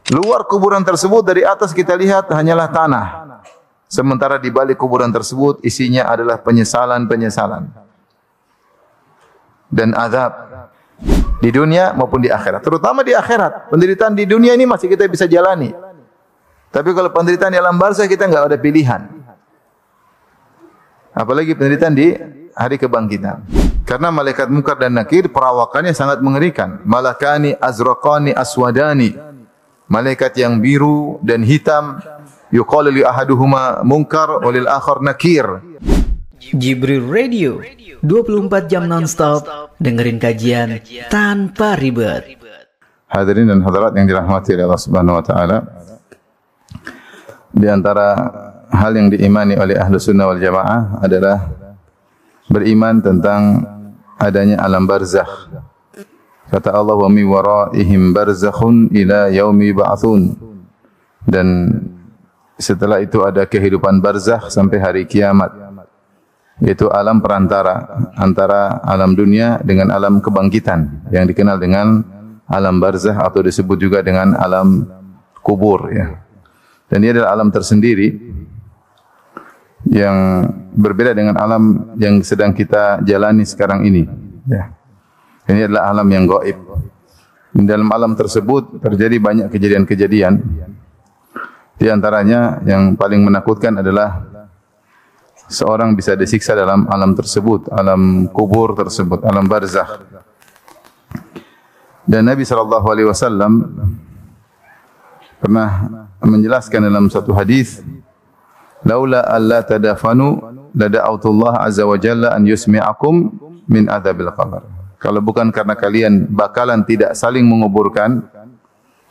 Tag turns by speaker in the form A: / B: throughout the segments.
A: Luar kuburan tersebut dari atas kita lihat hanyalah tanah. Sementara di balik kuburan tersebut isinya adalah penyesalan-penyesalan dan azab di dunia maupun di akhirat. Terutama di akhirat. Penderitaan di dunia ini masih kita bisa jalani. Tapi kalau penderitaan di alam barzakh kita enggak ada pilihan. Apalagi penderitaan di hari kebangkitan. Karena malaikat munkar dan nakir perawakannya sangat mengerikan. Malakani azraqani aswadani. Malaikat yang biru dan hitam. Yuqalu li ahaduhuma munkar wa lil akhar nakir.
B: Jibril Radio 24 jam nonstop dengerin kajian tanpa ribet.
A: Hadirin dan hadirat yang dirahmati oleh Allah Subhanahu wa taala. Di antara hal yang diimani oleh ahlu sunnah wal jamaah adalah beriman tentang adanya alam barzakh. Kata Allah, wa mi waraihim barzakhun ila yaumi ba'tsun. Dan setelah itu ada kehidupan barzakh sampai hari kiamat. Yaitu alam perantara antara alam dunia dengan alam kebangkitan yang dikenal dengan alam barzakh atau disebut juga dengan alam kubur ya. Dan ini adalah alam tersendiri yang berbeda dengan alam yang sedang kita jalani sekarang ini ya. Ini adalah alam yang gaib. Di dalam alam tersebut terjadi banyak kejadian-kejadian. Di antaranya yang paling menakutkan adalah seorang bisa disiksa dalam alam tersebut, alam kubur tersebut, alam barzakh. Dan Nabi SAW pernah menjelaskan dalam satu hadis, laula alla tadafanu lada'autullah azza wa jalla an yusmi'akum min adzabil qabr. Kalau bukan karena kalian bakalan tidak saling menguburkan,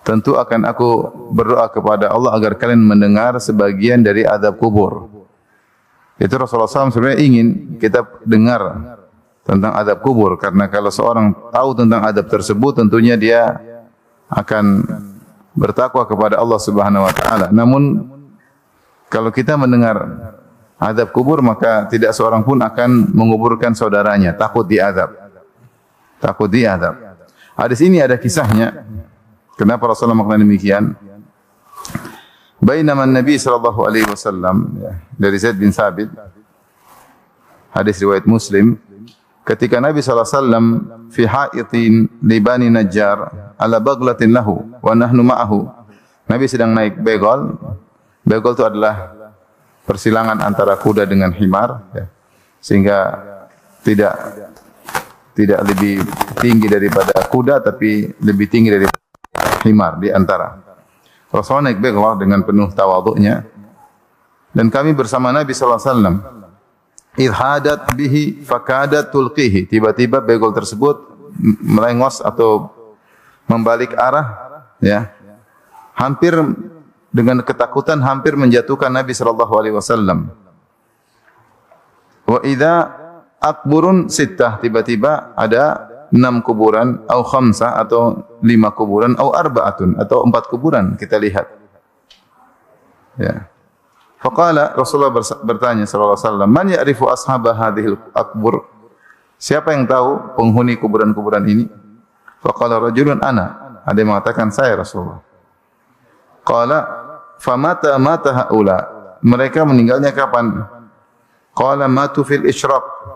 A: tentu akan aku berdoa kepada Allah agar kalian mendengar sebagian dari azab kubur. Itu Rasulullah SAW sebenarnya ingin kita dengar tentang azab kubur, karena kalau seorang tahu tentang azab tersebut, tentunya dia akan bertakwa kepada Allah Subhanahu wa taala. Namun kalau kita mendengar azab kubur, maka tidak seorang pun akan menguburkan saudaranya, takut diazab. Takut diazab. Hadis ini ada kisahnya. Kenapa Rasulullah melakukan demikian? Bainama Nabi sallallahu alaihi wasallam dari Zaid bin Sabit, hadis riwayat Muslim, ketika Nabi sallallahu alaihi wasallam fi haitin li Bani Najjar ala baghlatin lahu wa nahnu ma'ahu. Nabi sedang naik begol. Begol itu adalah persilangan antara kuda dengan himar ya. Sehingga tidak lebih tinggi daripada kuda, tapi lebih tinggi daripada himar di antara. Rasulullah naik begol dengan penuh tawadhu'nya, dan kami bersama Nabi sallallahu alaihi wasallam. Idhadat bihi fakadat tulqihi. Tiba-tiba begol tersebut melengos atau membalik arah ya. Hampir dengan ketakutan hampir menjatuhkan Nabi sallallahu alaihi wasallam. Wa idza akburun sittah, tiba-tiba ada 6 kuburan, atau 5 atau 5 kuburan, atau 4 atau 4 kuburan kita lihat. Ya. Faqala, Rasulullah bertanya sallallahu alaihi wasallam, "Man ya'rifu ashaba hadhil akbur?" Siapa yang tahu penghuni kuburan-kuburan ini? Faqala rajulun ana. Ada yang mengatakan saya, Rasulullah. Qala famata mata haula. Mereka meninggalnya kapan? Qala matu fil isyraq.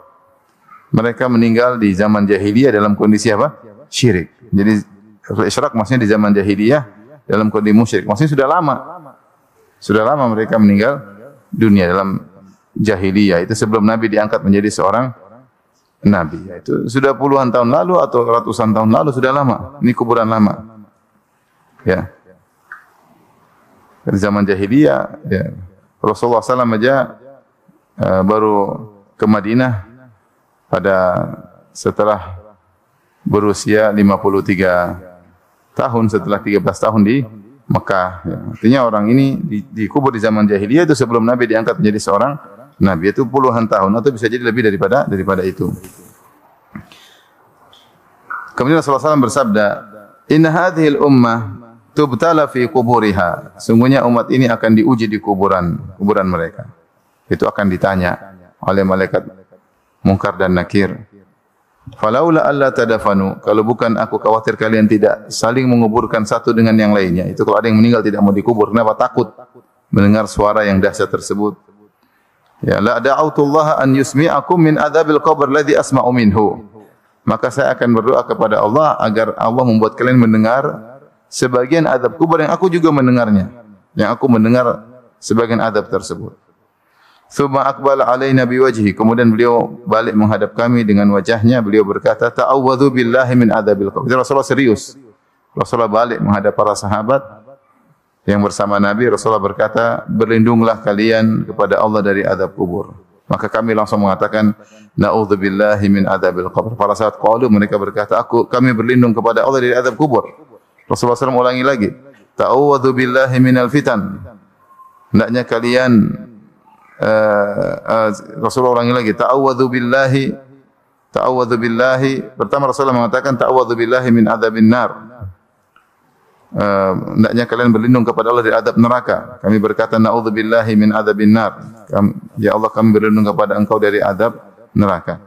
A: Mereka meninggal di zaman jahiliyah dalam kondisi apa? Syirik. Jadi isyraq maksudnya di zaman jahiliyah dalam kondisi musyrik. Maksudnya sudah lama. Sudah lama mereka meninggal dunia dalam jahiliyah. Itu sebelum Nabi diangkat menjadi seorang Nabi. Itu sudah puluhan tahun lalu atau ratusan tahun lalu, sudah lama. Ini kuburan lama. Ya. Di zaman jahiliyah, ya. Rasulullah SAW aja baru ke Madinah pada setelah berusia 53 tahun, setelah 13 tahun di Mekah. Ya. Artinya orang ini dikubur di zaman jahiliyah itu sebelum Nabi diangkat menjadi seorang Nabi. Itu puluhan tahun atau bisa jadi lebih daripada itu. Kemudian Rasulullah SAW bersabda, "Inna hadhil ummah tubtala fi kuburiha." Sungguhnya umat ini akan diuji di kuburan mereka. Itu akan ditanya oleh malaikat Munkar dan Nakir. Falaula alla tadafanu, kalau bukan aku khawatir kalian tidak saling menguburkan satu dengan yang lainnya. Itu kalau ada yang meninggal tidak mau dikubur, kenapa? Takut mendengar suara yang dahsyat tersebut. Ya, la da'autullah an yusmi'akum min adzabil qabr alladhi asma'u minhu. Maka saya akan berdoa kepada Allah agar Allah membuat kalian mendengar sebagian azab kubur yang aku juga mendengarnya. Yang aku mendengar sebagian azab tersebut. Tsumma aqbala alaina biwajhi, kemudian beliau balik menghadap kami dengan wajahnya, beliau berkata, ta'awwadzu billahi min adzabil qabr. Rasulullah serius. Rasulullah balik menghadap para sahabat yang bersama Nabi. Rasulullah berkata, berlindunglah kalian kepada Allah dari azab kubur. Maka kami langsung mengatakan, na'udzubillahi min adzabil qabr. Para sahabat qalu, mereka berkata, kami berlindung kepada Allah dari azab kubur. Rasulullah SAW ulangi lagi, ta'awwadzu billahi minal fitan. Hendaknya kalian Rasulullah ulangi lagi, ta'awwadzu billahi. Pertama Rasulullah mengatakan ta'awwadzu billahi min adzabin nar. Hendaknya kalian berlindung kepada Allah dari azab neraka. Kami berkata na'udzubillahi min adzabin nar. Ya Allah, kami berlindung kepada Engkau dari azab neraka.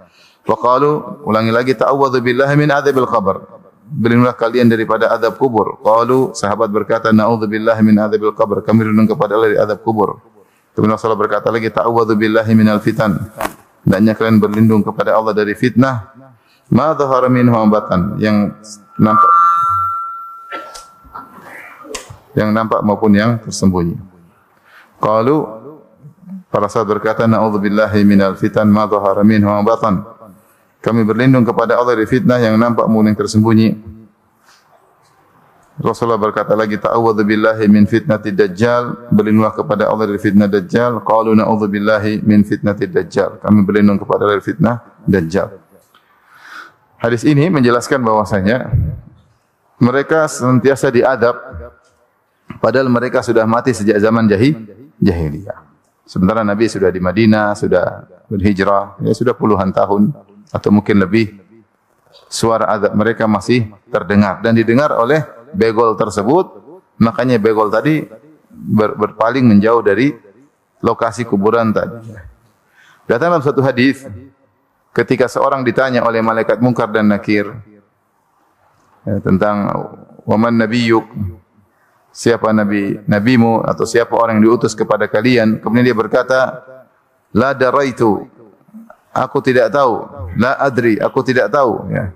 A: Wa qalu, ulangi lagi, ta'awwadzu billahi min adzabil qabr. Berlindunglah kalian daripada azab kubur. Qalu, sahabat berkata na'udzubillahi min adzabil qabr. Kami berlindung kepada Allah dari azab kubur. Kemudian Rasulullah berkata lagi, ta'awwadzu billahi minal fitan. Hendaknya kalian berlindung kepada Allah dari fitnah. Ma dhahara minhu batan, yang nampak maupun yang tersembunyi. Qalu, para sahabat berkata, na'udzu billahi minal fitan ma dhahara minhu batan. Kami berlindung kepada Allah dari fitnah yang nampak maupun yang tersembunyi. Rasulullah berkata lagi, ta'awwadzu billahi min fitnatid dajjal. Berlindunglah kepada Allah dari fitnah dajjal. Qalu na'udzu billahi min fitnatid dajjal. Kami berlindung kepada Allah dari fitnah dajjal. Hadis ini menjelaskan bahwasanya mereka senantiasa diadab padahal mereka sudah mati sejak zaman jahiliyah. Sementara Nabi sudah di Madinah, sudah berhijrah, ya sudah puluhan tahun atau mungkin lebih. Suara azab mereka masih terdengar dan didengar oleh begol tersebut. Makanya begol tadi berpaling menjauh dari lokasi kuburan tadi. Datang dalam satu hadis, ketika seorang ditanya oleh malaikat Munkar dan Nakir tentang waman nabiyyuk, siapa nabimu atau siapa orang yang diutus kepada kalian, kemudian dia berkata, la daraitu, aku tidak tahu, la adri, aku tidak tahu, ya.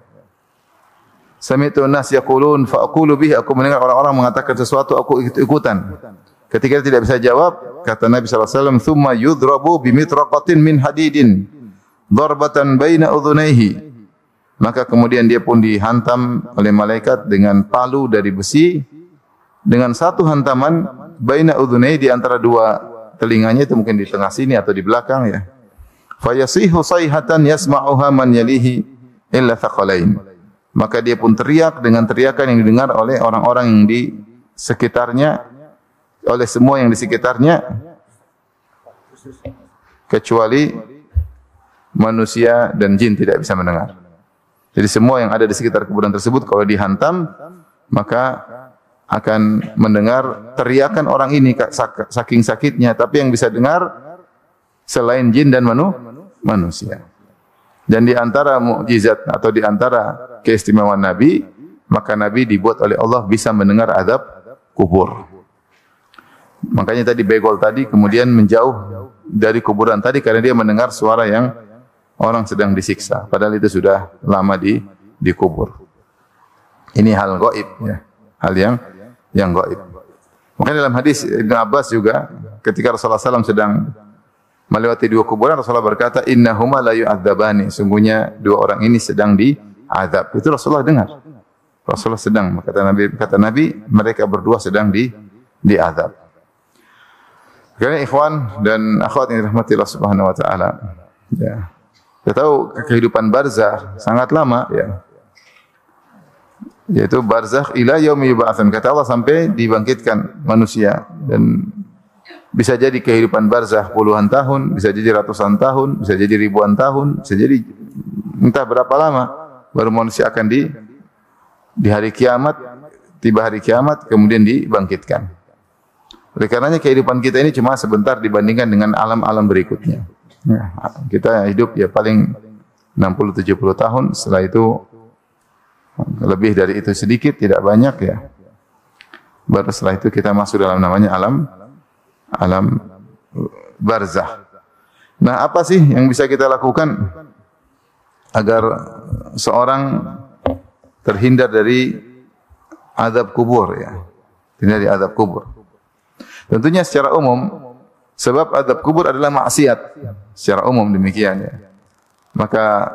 A: Sami'tu an-nas yaqulun fa aqulu bihi, aku mendengar orang-orang mengatakan sesuatu, aku ikut-ikutan. Ketika dia tidak bisa jawab, kata Nabi sallallahu alaihi wasallam, "Tsumma yudrabu bimitraqatin min hadidin darbatan baina udhunayhi." Maka kemudian dia pun dihantam oleh malaikat dengan palu dari besi dengan satu hantaman baina udhunayhi, di antara dua telinganya, itu mungkin di tengah sini atau di belakang, ya. Fa yasihu sayhatan yasma'uha man yalihi illa thaqalain. Maka dia pun teriak dengan teriakan yang didengar oleh orang-orang yang di sekitarnya, oleh semua yang di sekitarnya, kecuali manusia dan jin tidak bisa mendengar. Jadi semua yang ada di sekitar kuburan tersebut kalau dihantam, maka akan mendengar teriakan orang ini saking sakitnya. Tapi yang bisa dengar selain jin dan manusia. Dan di antara mukjizat atau di antara keistimewaan Nabi, maka Nabi dibuat oleh Allah bisa mendengar azab kubur. Makanya tadi begol tadi kemudian menjauh dari kuburan tadi karena dia mendengar suara yang orang sedang disiksa. Padahal itu sudah lama dikubur. Ini hal gaib, ya. Hal yang gaib. Makanya dalam hadis Ibnu Abbas juga ketika Rasulullah SAW sedang melewati dua kuburan, Rasulullah berkata, innahuma la yu'adzabani, sungguhnya dua orang ini sedang diazab. Itu Rasulullah dengar. Rasulullah sedang, kata Nabi, mereka berdua sedang diazab. Karena ikhwan dan akhwat yang dirahmati Allah Subhanahu wa taala, ya. Kita tahu kehidupan barzakh sangat lama, ya. Yaitu barzakh ila yaumi yub'atsun, kata Allah, sampai dibangkitkan manusia. Dan bisa jadi kehidupan barzakh puluhan tahun, bisa jadi ratusan tahun, bisa jadi ribuan tahun, bisa jadi entah berapa lama baru manusia akan di hari kiamat, tiba hari kiamat kemudian dibangkitkan. Oleh karenanya kehidupan kita ini cuma sebentar dibandingkan dengan alam-alam berikutnya. Ya, kita hidup ya paling 60-70 tahun, setelah itu lebih dari itu sedikit, tidak banyak ya. Baru setelah itu kita masuk dalam namanya alam barzakh. Nah, apa sih yang bisa kita lakukan agar seorang terhindar dari azab kubur ya? Terhindar dari azab kubur. Tentunya secara umum sebab azab kubur adalah maksiat. Secara umum demikian ya. Maka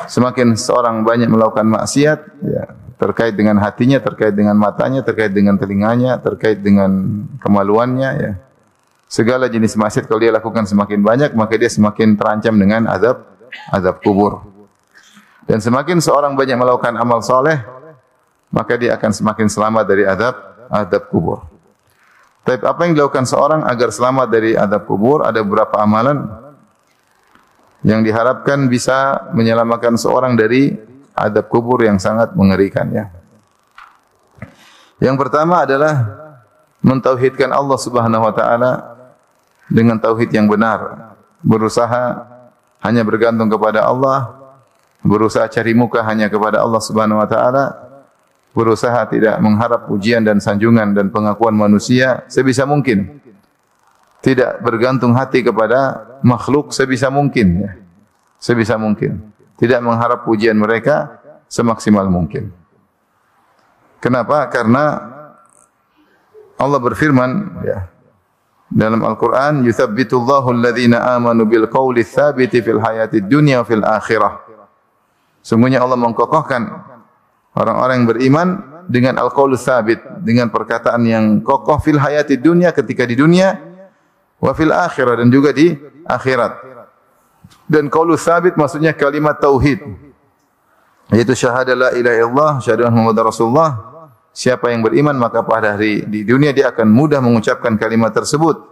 A: semakin seorang banyak melakukan maksiat ya, terkait dengan hatinya, terkait dengan matanya, terkait dengan telinganya, terkait dengan kemaluannya ya. Segala jenis maksiat kalau dia lakukan semakin banyak, maka dia semakin terancam dengan azab kubur. Dan semakin seorang banyak melakukan amal soleh, maka dia akan semakin selamat dari azab kubur. Tapi apa yang dilakukan seorang agar selamat dari azab kubur? Ada beberapa amalan yang diharapkan bisa menyelamatkan seorang dari azab kubur yang sangat mengerikan ya. Yang pertama adalah mentauhidkan Allah Subhanahu wa taala dengan tauhid yang benar. Berusaha hanya bergantung kepada Allah, berusaha cari muka hanya kepada Allah Subhanahu wa taala, berusaha tidak mengharap pujian dan sanjungan dan pengakuan manusia sebisa mungkin. Tidak bergantung hati kepada makhluk sebisa mungkin ya. Sebisa mungkin. Tidak mengharap pujian mereka semaksimal mungkin. Kenapa? Karena Allah berfirman ya, dalam Al-Quran, yuthabbitullahu alladhina amanu bil qawli tsabiti fil hayatid dunya wa fil akhirah. Sungguhnya Allah mengkokohkan orang-orang yang beriman dengan al-qaulu tsabit, dengan perkataan yang kokoh fil hayatid dunya, ketika di dunia, wa fil akhirah, dan juga di akhirat. Dan qaulu tsabit maksudnya kalimat tauhid, yaitu syahadah la ilaha illallah, syahadah Muhammadar Rasulullah. Siapa yang beriman maka pada hari di dunia dia akan mudah mengucapkan kalimat tersebut.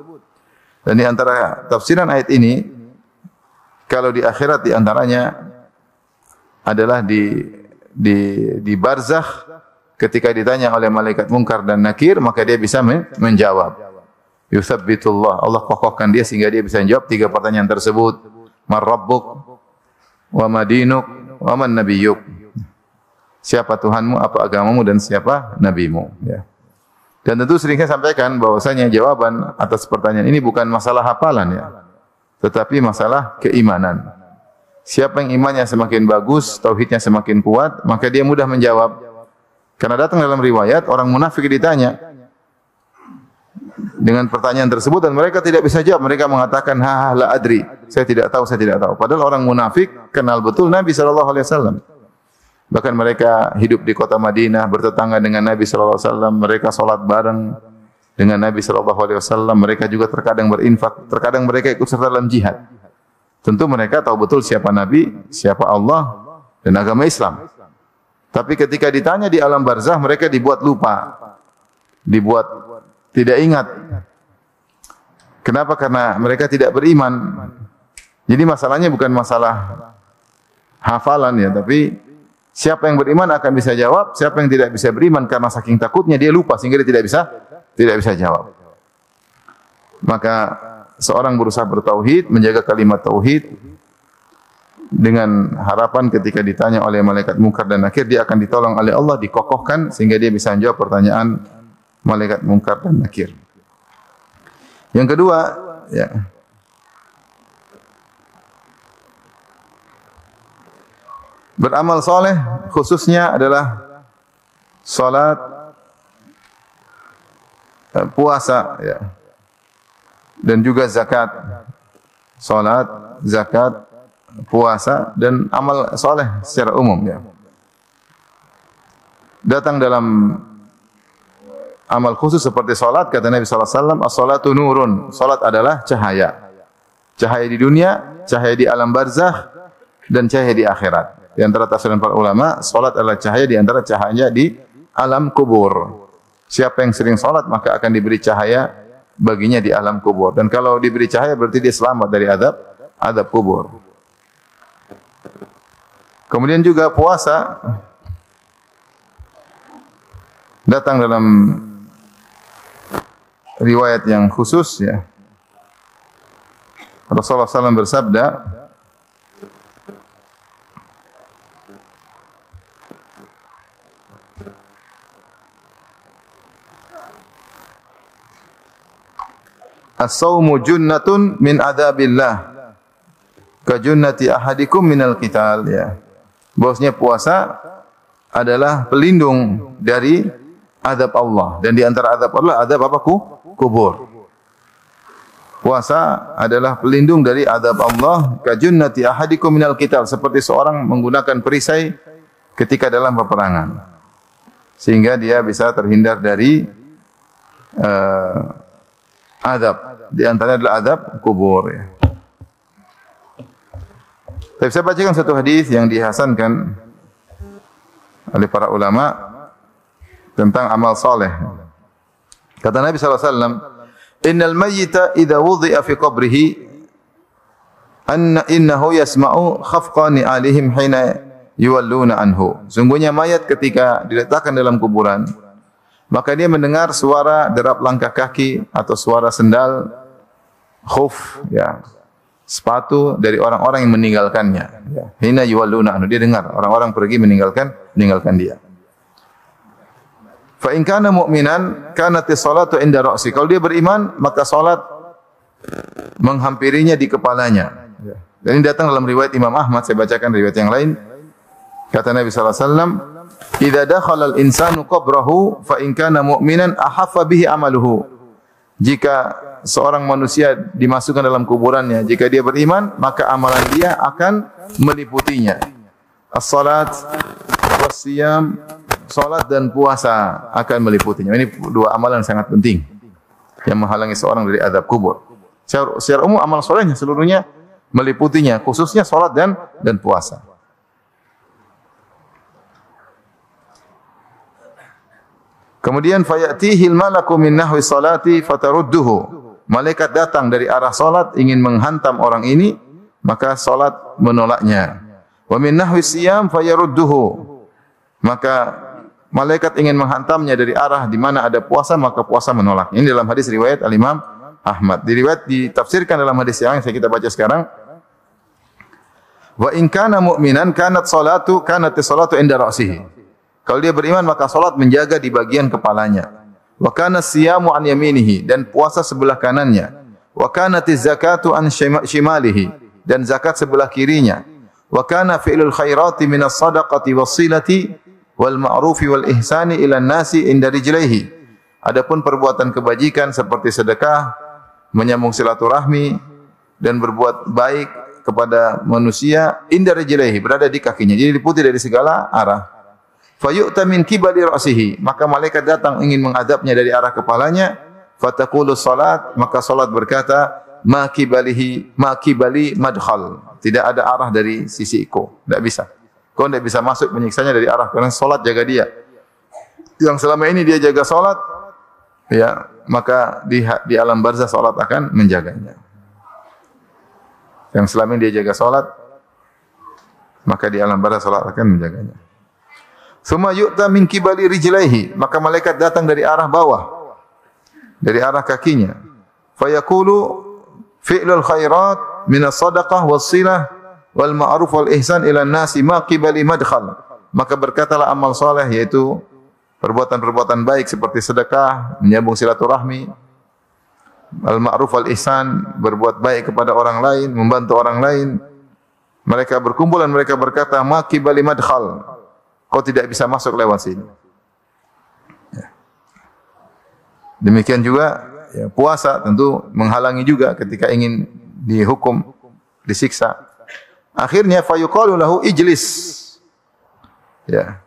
A: Dan di antara tafsiran ayat ini, kalau di akhirat di antaranya adalah di barzakh, ketika ditanya oleh malaikat Munkar dan Nakir, maka dia bisa menjawab. Yuthabbitullah, Allah kokohkan dia sehingga dia bisa menjawab tiga pertanyaan tersebut. Man rabbuk, wa madinuk, wa man nabiyyuk. Siapa Tuhanmu, apa agamamu, dan siapa nabimu ya. Dan tentu sering saya sampaikan bahwasanya jawaban atas pertanyaan ini bukan masalah hafalan ya, tetapi masalah keimanan. Siapa yang imannya semakin bagus, tauhidnya semakin kuat, maka dia mudah menjawab. Karena datang dalam riwayat orang munafik ditanya dengan pertanyaan tersebut dan mereka tidak bisa jawab. Mereka mengatakan ha la adri, saya tidak tahu, saya tidak tahu. Padahal orang munafik kenal betul Nabi sallallahu alaihi wasallam. Bahkan mereka hidup di kota Madinah, bertetangga dengan Nabi sallallahu alaihi wasallam, mereka salat bareng dengan Nabi sallallahu alaihi wasallam, mereka juga terkadang berinfak, terkadang mereka ikut serta dalam jihad. Tentu mereka tahu betul siapa Nabi, siapa Allah dan agama Islam. Tapi ketika ditanya di alam barzakh, mereka dibuat lupa, dibuat tidak ingat. Kenapa? Karena mereka tidak beriman. Jadi masalahnya bukan masalah hafalan ya, tapi siapa yang beriman akan bisa jawab, siapa yang tidak bisa beriman karena saking takutnya dia lupa sehingga dia tidak bisa jawab. Maka seorang berusaha bertauhid, menjaga kalimat tauhid dengan harapan ketika ditanya oleh malaikat Munkar dan Nakir dia akan ditolong oleh Allah, dikokohkan sehingga dia bisa menjawab pertanyaan malaikat Munkar dan Nakir. Yang kedua, ya, beramal soleh khususnya adalah salat, puasa ya, dan juga zakat. Salat, zakat, puasa dan amal soleh secara umum ya. Datang dalam amal khusus seperti salat, kata Nabi sallallahu alaihi wasallam, as-salatu nurun. Salat adalah cahaya. Cahaya di dunia, cahaya di alam barzakh, dan cahaya di akhirat. Di antara tafsiran para ulama, salat adalah cahaya di antara cahaya di alam kubur. Siapa yang sering salat maka akan diberi cahaya baginya di alam kubur. Dan kalau diberi cahaya berarti dia selamat dari azab kubur. Kemudian juga puasa datang dalam riwayat yang khusus ya. Rasulullah SAW bersabda, As-sawmu junnatun min adzabillah. Ka junnati ahadikum minal qital, ya. Bahwasanya puasa adalah pelindung dari azab Allah, dan di antara azab Allah azab apa? Kubur. Puasa adalah pelindung dari azab Allah. Ka junnati ahadikum minal qital, seperti seorang menggunakan perisai ketika dalam peperangan, sehingga dia bisa terhindar dari azab. Di antaranya adalah azab kubur, ya. Tapi saya bacakan satu hadis yang dihasankan oleh para ulama tentang amal saleh. Kata Nabi sallallahu alaihi wasallam, "Innal mayyita idza wudi'a fi qabrihi innahu yasma'u khafqani 'alaihim hina yuwalluna anhu." Sungguhnya mayat ketika diletakkan dalam kuburan, maka dia mendengar suara derap langkah kaki atau suara sendal khuf, ya, sepatu dari orang-orang yang meninggalkannya. Ya. Hina yuwalluna anhu, dia dengar orang-orang pergi meninggalkan dia. Fa in kana mu'minan kanati salatu inda ra'si. Kalau dia beriman, maka salat menghampirinya di kepalanya. Ya. Dan ini datang dalam riwayat Imam Ahmad, saya bacakan riwayat yang lain. Kata Nabi sallallahu alaihi wasallam, "Idza dakhala al-insanu qabrahu fa in kana mu'minan ahaffa bihi amaluhu." Jika seorang manusia dimasukkan dalam kuburannya, jika dia beriman, maka amalan dia akan meliputinya. As-salat was-siyam, salat dan puasa akan meliputinya. Ini dua amalan sangat penting yang menghalangi seorang dari azab kubur. Secara umum amal solehnya seluruhnya meliputinya, khususnya salat dan puasa. Kemudian fayatihil malaku min nahwi salati fatarudduhu. Malaikat datang dari arah salat ingin menghantam orang ini, maka salat menolaknya. Wa min nahwi siyam fayarudduhu. Maka malaikat ingin menghantamnya dari arah di mana ada puasa, maka puasa menolak. Ini dalam hadis riwayat Al-Imam Ahmad. Ditafsirkan dalam hadis yang kita baca sekarang. Wa in kana mu'minan kanat salatu inda ra'sihi. Kalau dia beriman, maka salat menjaga di bagian kepalanya. Wa kana siyamu an yaminihi, dan puasa sebelah kanannya. Wa kanatiz zakatu an shimalihi, dan zakat sebelah kirinya. Wa kana fi'lul khairati minas sadaqati wassilati wal ma'rufi wal ihsani ila nasi inda rijlaihi. Adapun perbuatan kebajikan seperti sedekah, menyambung silaturahmi dan berbuat baik kepada manusia inda rijlaihi, berada di kakinya. Jadi diputi dari segala arah. Fayu'ta min kibali ra'sihi, maka malaikat datang ingin mengadabnya dari arah kepalanya. Fataqulu salat, maka salat berkata, ma kibali madkhal, tidak ada arah dari sisiku, tidak bisa. Kau tidak bisa masuk menyiksanya dari arah, karena salat jaga dia. Yang selama ini dia jaga salat, ya, maka di alam barzah salat akan menjaganya. Yang selama ini dia jaga salat, maka di alam barzah salat akan menjaganya. Suma yu'ta min kibali rijlaihi, maka malaikat datang dari arah bawah, dari arah kakinya. Fayaqulu fi'lul khairat min as-sadaqah was-silah wal ma'ruf wal ihsan ila an-nasi ma qibali madkhal. Maka berkatalah amal saleh, yaitu perbuatan-perbuatan baik seperti sedekah, menyambung silaturahmi, al ma'ruf wal ihsan, berbuat baik kepada orang lain, membantu orang lain. Mereka berkumpul dan mereka berkata, ma qibali madkhal, kau tidak bisa masuk lewat sini. Ya. Demikian juga, ya, puasa tentu menghalangi juga ketika ingin dihukum, disiksa. Akhirnya fayuqalu lahu ijlis. Ya.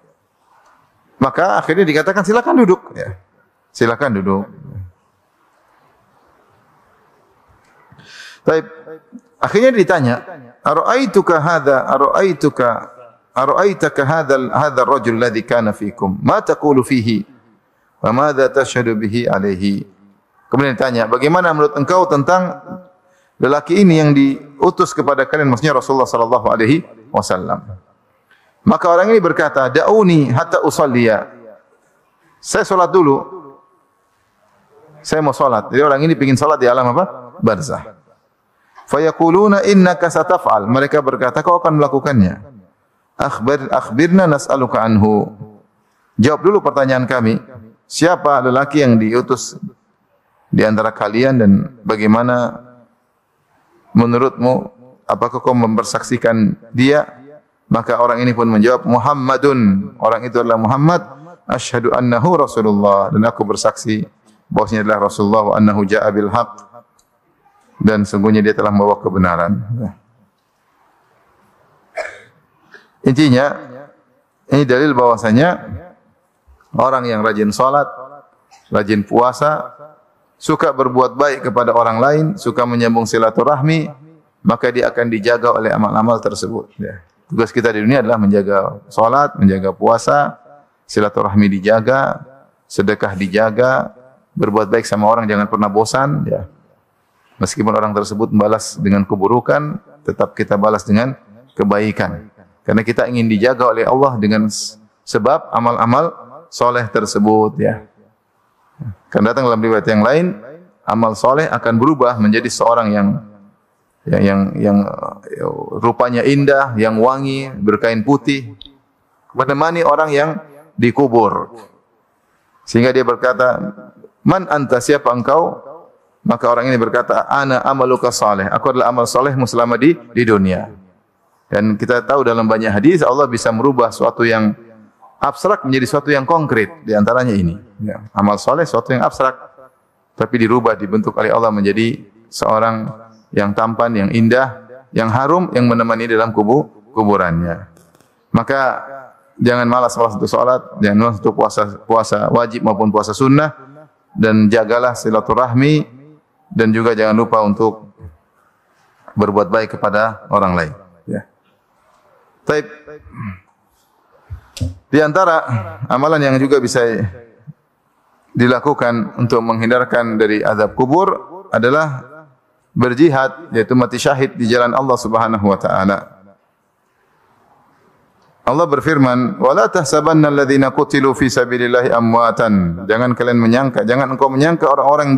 A: Maka akhirnya dikatakan silakan duduk, ya. Silakan duduk. Baik. Akhirnya ditanya, Ara'aitaka hadzal rajul alladhi kana fikum, ma taqulu fihi wa madza tashhadu bihi alaihi. Kemudian ditanya, bagaimana menurut engkau tentang lelaki ini yang diutus kepada kalian, maksudnya Rasulullah sallallahu alaihi wasallam. Maka orang ini berkata, da'uni hatta usalliya. Saya salat dulu. Saya mau salat. Jadi orang ini ingin salat di alam apa? Barzah. Fayaquluna innaka sataf'al. Mereka berkata, kau akan melakukannya. Akhbirna nas'aluka anhu. Jawab dulu pertanyaan kami siapa lelaki yang diutus di antara kalian dan bagaimana menurutmu, apakah kau mempersaksikan dia? Maka orang ini pun menjawab, Muhammadun, orang itu adalah Muhammad, asyhadu annahu Rasulullah, dan aku bersaksi bahwasanya adalah Rasulullah, wa annahu ja'a bil haqq, dan sungguhnya dia telah membawa kebenaran. Intinya, ini dalil bahwasanya orang yang rajin salat, rajin puasa, suka berbuat baik kepada orang lain, suka menyambung silaturahmi, maka dia akan dijaga oleh amal-amal tersebut. Ya. Tugas kita di dunia adalah menjaga salat, menjaga puasa, silaturahmi dijaga, sedekah dijaga, berbuat baik sama orang jangan pernah bosan. Ya. Meskipun orang tersebut membalas dengan keburukan, tetap kita balas dengan kebaikan. Karena kita ingin dijaga oleh Allah dengan sebab amal-amal soleh tersebut. Ya. Kan datang dalam riwayat yang lain, amal soleh akan berubah menjadi seorang yang rupanya indah, yang wangi, berkain putih, menemani orang yang dikubur. Sehingga dia berkata, "Man anta, siapa engkau?" Maka orang ini berkata, "Ana amaluka saleh." Aku adalah amal solehmu selama di dunia. Dan kita tahu dalam banyak hadis Allah bisa merubah suatu yang abstrak menjadi suatu yang konkret. Di antaranya ini, ya, amal soleh suatu yang abstrak, tapi dirubah, dibentuk oleh Allah menjadi seorang yang tampan, yang indah, yang harum, yang menemani dalam kuburannya. Maka jangan malas untuk salat, jangan malas untuk puasa wajib maupun puasa sunnah, dan jagalah silaturahmi, dan juga jangan lupa untuk berbuat baik kepada orang lain. Ya. Baik. Di antara amalan yang juga bisa dilakukan untuk menghindarkan dari azab kubur adalah berjihad, yaitu mati syahid di jalan Allah Subhanahu wa taala. Allah berfirman, "Wala tahsabanna alladziina qutilu fi sabilillahi amwatan." Jangan kalian menyangka, jangan engkau menyangka orang-orang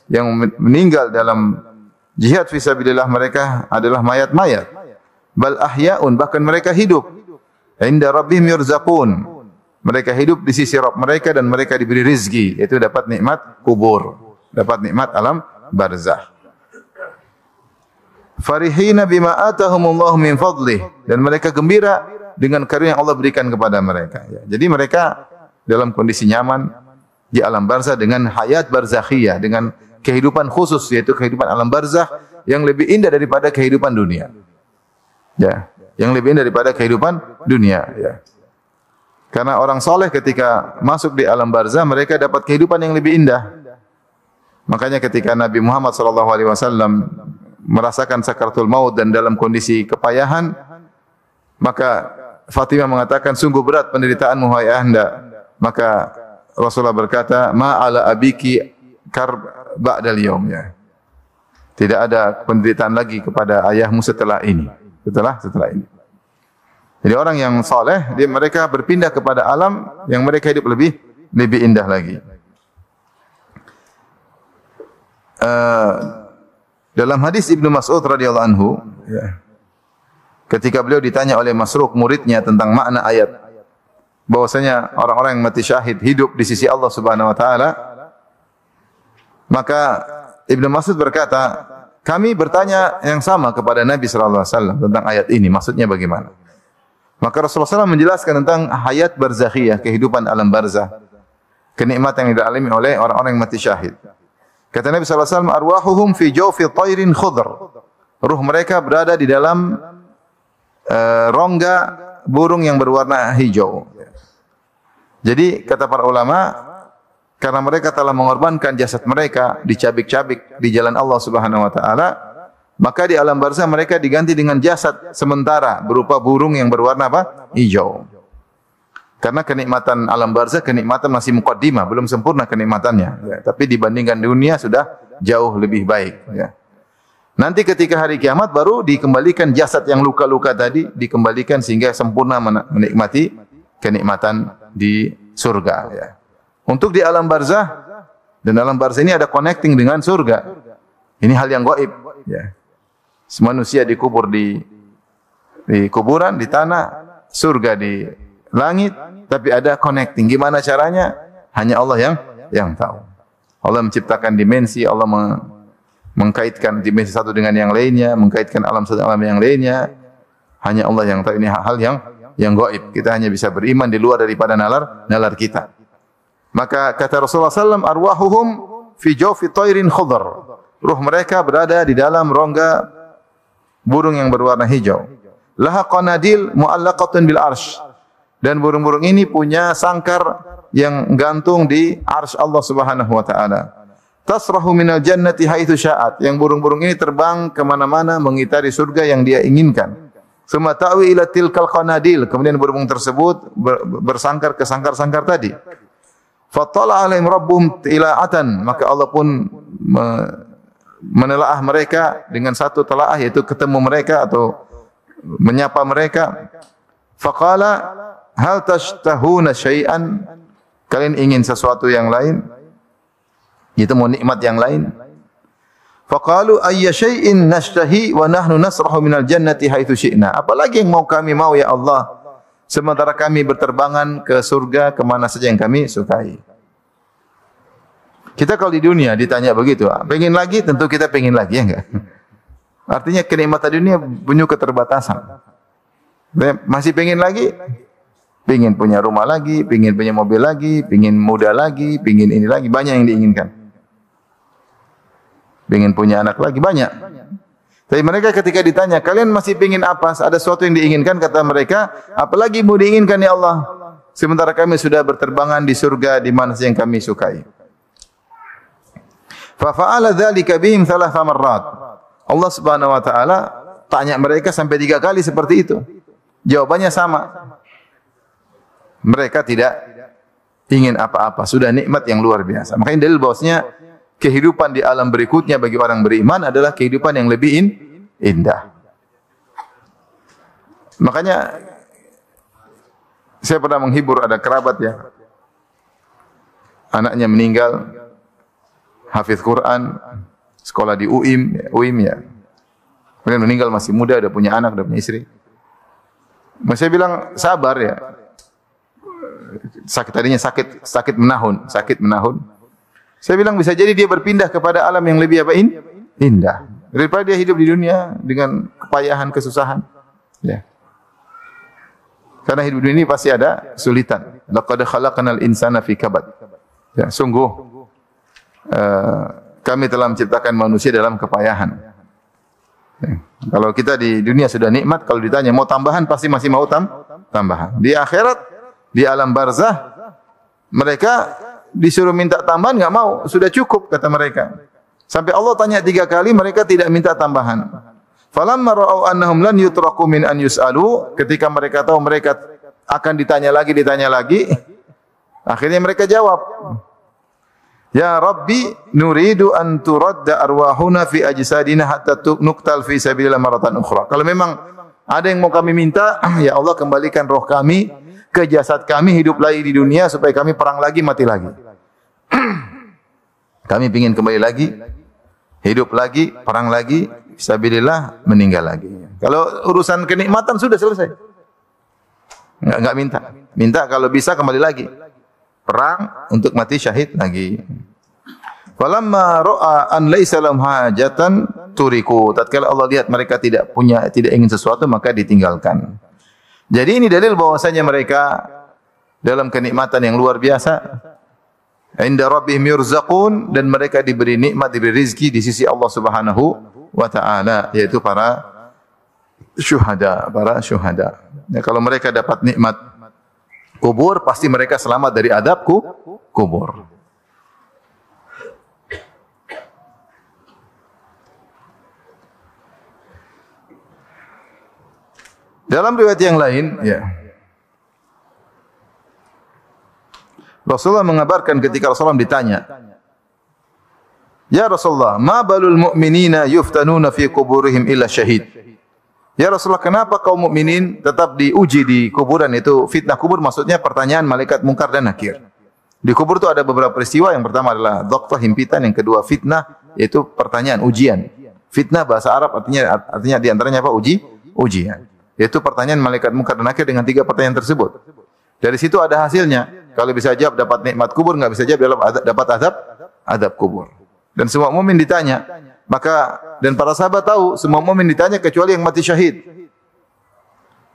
A: yang meninggal dalam jihad fi sabilillah mereka adalah mayat-mayat. Bal ahya'un, bahkan mereka hidup. Inda rabbihim yurzaqun. Mereka hidup di sisi Rabb mereka dan mereka diberi rezeki, yaitu dapat nikmat kubur, dapat nikmat alam barzakh. Farihina bima atahumullahu min fadlih, dan mereka gembira dengan karunia yang Allah berikan kepada mereka. Ya. Jadi mereka dalam kondisi nyaman di alam barzakh dengan hayat barzakhiyah, dengan kehidupan khusus, yaitu kehidupan alam barzakh yang lebih indah daripada kehidupan dunia. Ya, yang lebih indah daripada kehidupan dunia. Ya. Karena orang soleh ketika masuk di alam barzakh mereka dapat kehidupan yang lebih indah. Makanya ketika Nabi Muhammad SAW merasakan sakaratul maut dan dalam kondisi kepayahan, maka Fatimah mengatakan, sungguh berat penderitaanmu wahai ayahanda. Maka Rasulullah berkata, ma ala abiki karb ba'dal yaum, ya. Tidak ada penderitaan lagi kepada ayahmu setelah ini. Setelah ini. Jadi orang yang saleh, mereka berpindah kepada alam yang mereka hidup lebih indah lagi. Dalam hadis Ibnu Mas'ud radhiyallahu anhu, ya, ketika beliau ditanya oleh Masruq muridnya tentang makna ayat bahwasanya orang-orang yang mati syahid hidup di sisi Allah Subhanahu wa taala, maka Ibnu Mas'ud berkata, kami bertanya yang sama kepada Nabi sallallahu alaihi wasallam tentang ayat ini, maksudnya bagaimana? Maka Rasulullah SAW menjelaskan tentang hayat barzakhiyah, kehidupan alam barzakh, kenikmatan yang dialami oleh orang-orang yang mati syahid. Kata Nabi sallallahu alaihi wasallam, arwahuhum fi jawfi thairin khudr. Ruh mereka berada di dalam rongga burung yang berwarna hijau. Jadi kata para ulama, karena mereka telah mengorbankan jasad mereka dicabik-cabik di jalan Allah Subhanahu wa taala, maka di alam barzakh mereka diganti dengan jasad sementara berupa burung yang berwarna apa? Hijau. Karena kenikmatan alam barzakh, kenikmatan masih muqaddimah, belum sempurna kenikmatannya. Ya, tapi dibandingkan dunia sudah jauh lebih baik. Ya. Nanti ketika hari kiamat baru dikembalikan jasad yang luka-luka tadi, dikembalikan sehingga sempurna menikmati kenikmatan di surga. Ya. Untuk di alam barzakh, dan alam barzakh ini ada connecting dengan surga. Ini hal yang gaib. Ya. Manusia dikubur di kuburan, di tanah, surga di langit, tapi ada connecting. Gimana caranya? Hanya Allah yang tahu. Allah menciptakan dimensi, Allah mengkaitkan dimensi satu dengan yang lainnya, mengkaitkan alam satu dengan alam yang lainnya. Hanya Allah yang tahu. Ini hal yang gaib. Kita hanya bisa beriman di luar daripada nalar kita. Maka kata Rasulullah SAW, arwahuhum fi jawfi tayrin khudar. Ruh mereka berada di dalam rongga burung yang berwarna hijau. Laha qanadil mu'allaqatun bil arsh. Dan burung-burung ini punya sangkar yang gantung di arsy Allah Subhanahu wa taala. Tasrahu minal jannati haitsu sya'at. Yang burung-burung ini terbang ke mana-mana mengitari surga yang dia inginkan. Summa ta'wi ila tilkal qanadil. Kemudian burung tersebut bersangkar ke sangkar-sangkar tadi. Fattala alaihim rabbuhum tila'atan. Maka Allah pun menelaah mereka dengan satu telaah, yaitu ketemu mereka atau menyapa mereka. Faqala hal tashtahuna syai'an, kalian ingin sesuatu yang lain, itu mau nikmat yang lain. Faqalu ayya syai'in nashtahi wa nahnu nasrahu minal jannati haitsu syi'na. Apalagi yang mau kami mau ya Allah, sementara kami berterbangan ke surga kemana saja yang kami sukai. Kita kalau di dunia ditanya begitu, pengen lagi, tentu kita pengen lagi, ya enggak? Artinya kenikmatan dunia punya keterbatasan. Masih pengen lagi? Pengen punya rumah lagi, pengen punya mobil lagi, pengen muda lagi, pengen ini lagi, banyak yang diinginkan. Pengen punya anak lagi, banyak. Tapi mereka ketika ditanya, kalian masih pengen apa? Ada sesuatu yang diinginkan, kata mereka, apalagi mau diinginkan ya Allah? Sementara kami sudah berterbangan di surga di mana saja yang kami sukai. Fa fa'ala dzalika bihim thalatha marrat. Allah Subhanahu wa taala tanya mereka sampai 3 kali seperti itu. Jawabannya sama. Mereka tidak ingin apa-apa, sudah nikmat yang luar biasa. Makanya dalil bahwasanya kehidupan di alam berikutnya bagi orang beriman adalah kehidupan yang lebih indah. Makanya saya pernah menghibur ada kerabat ya. Anaknya meninggal, hafiz Quran, sekolah di UIM ya. Kemudian meninggal masih muda, udah punya anak, udah punya istri. Saya bilang sabar ya. Tadinya sakit menahun. Saya bilang bisa jadi dia berpindah kepada alam yang lebih apa? Indah. Daripada dia hidup di dunia dengan kepayahan, kesusahan. Ya. Karena hidup di dunia ini pasti ada kesulitan. Laqad khalaqnal insana fi kabad. Ya, sungguh kami telah menciptakan manusia dalam kepayahan. Ya. Kalau kita di dunia sudah nikmat, kalau ditanya mau tambahan pasti masih mau tambahan. Di akhirat, di alam barzah, mereka disuruh minta tambahan enggak mau, sudah cukup kata mereka. Sampai Allah tanya 3 kali, mereka tidak minta tambahan. Falamma ra'au annahum lan yutraku min an yus'alu, ketika mereka tahu mereka akan ditanya lagi, akhirnya mereka jawab, ya Rabbi nuridu an turadda arwahuna fi ajsadina hatta nuqtal fi sabilillah maratan ukhra. Kalau memang ada yang mau kami minta, ya Allah kembalikan roh kami ke jasad kami, hidup lagi di dunia supaya kami perang lagi, mati lagi. Kami ingin kembali lagi, hidup lagi, perang lagi, fisabilillah, meninggal lagi. Kalau urusan kenikmatan sudah selesai. Enggak minta. Minta kalau bisa kembali lagi. Perang untuk mati syahid lagi. Falamma ra'a an laisa lahum hajatan turiku. Tatkala Allah lihat mereka tidak ingin sesuatu, maka ditinggalkan. Jadi ini dalil bahwasanya mereka dalam kenikmatan yang luar biasa. Inda rabbihim yurzaqun, dan mereka diberi nikmat, diberi rezeki di sisi Allah Subhanahu wa taala, yaitu para syuhada. Ya, kalau mereka dapat nikmat kubur, pasti mereka selamat dari adab kubur. Dalam riwayat yang lain, ya, Rasulullah mengabarkan ketika Rasulullah ditanya, ya Rasulullah, ma balul mu'minina yuftanuna fi kuburihim illa syahid. Ya Rasulullah, kenapa kaum mukminin tetap diuji di kuburan? Itu fitnah kubur, maksudnya pertanyaan malaikat mungkar dan nakir. Di kubur itu ada beberapa peristiwa. Yang pertama adalah dhaqtah, himpitan. Yang kedua fitnah, yaitu pertanyaan, ujian. Fitnah bahasa Arab artinya di antaranya apa? Ujian. Yaitu pertanyaan malaikat mungkar dan nakir dengan 3 pertanyaan tersebut. Dari situ ada hasilnya. Kalau bisa jawab dapat nikmat kubur, enggak bisa jawab dapat azab kubur. Dan semua mukmin ditanya. Maka dan para sahabat tahu semua mukmin ditanya kecuali yang mati syahid.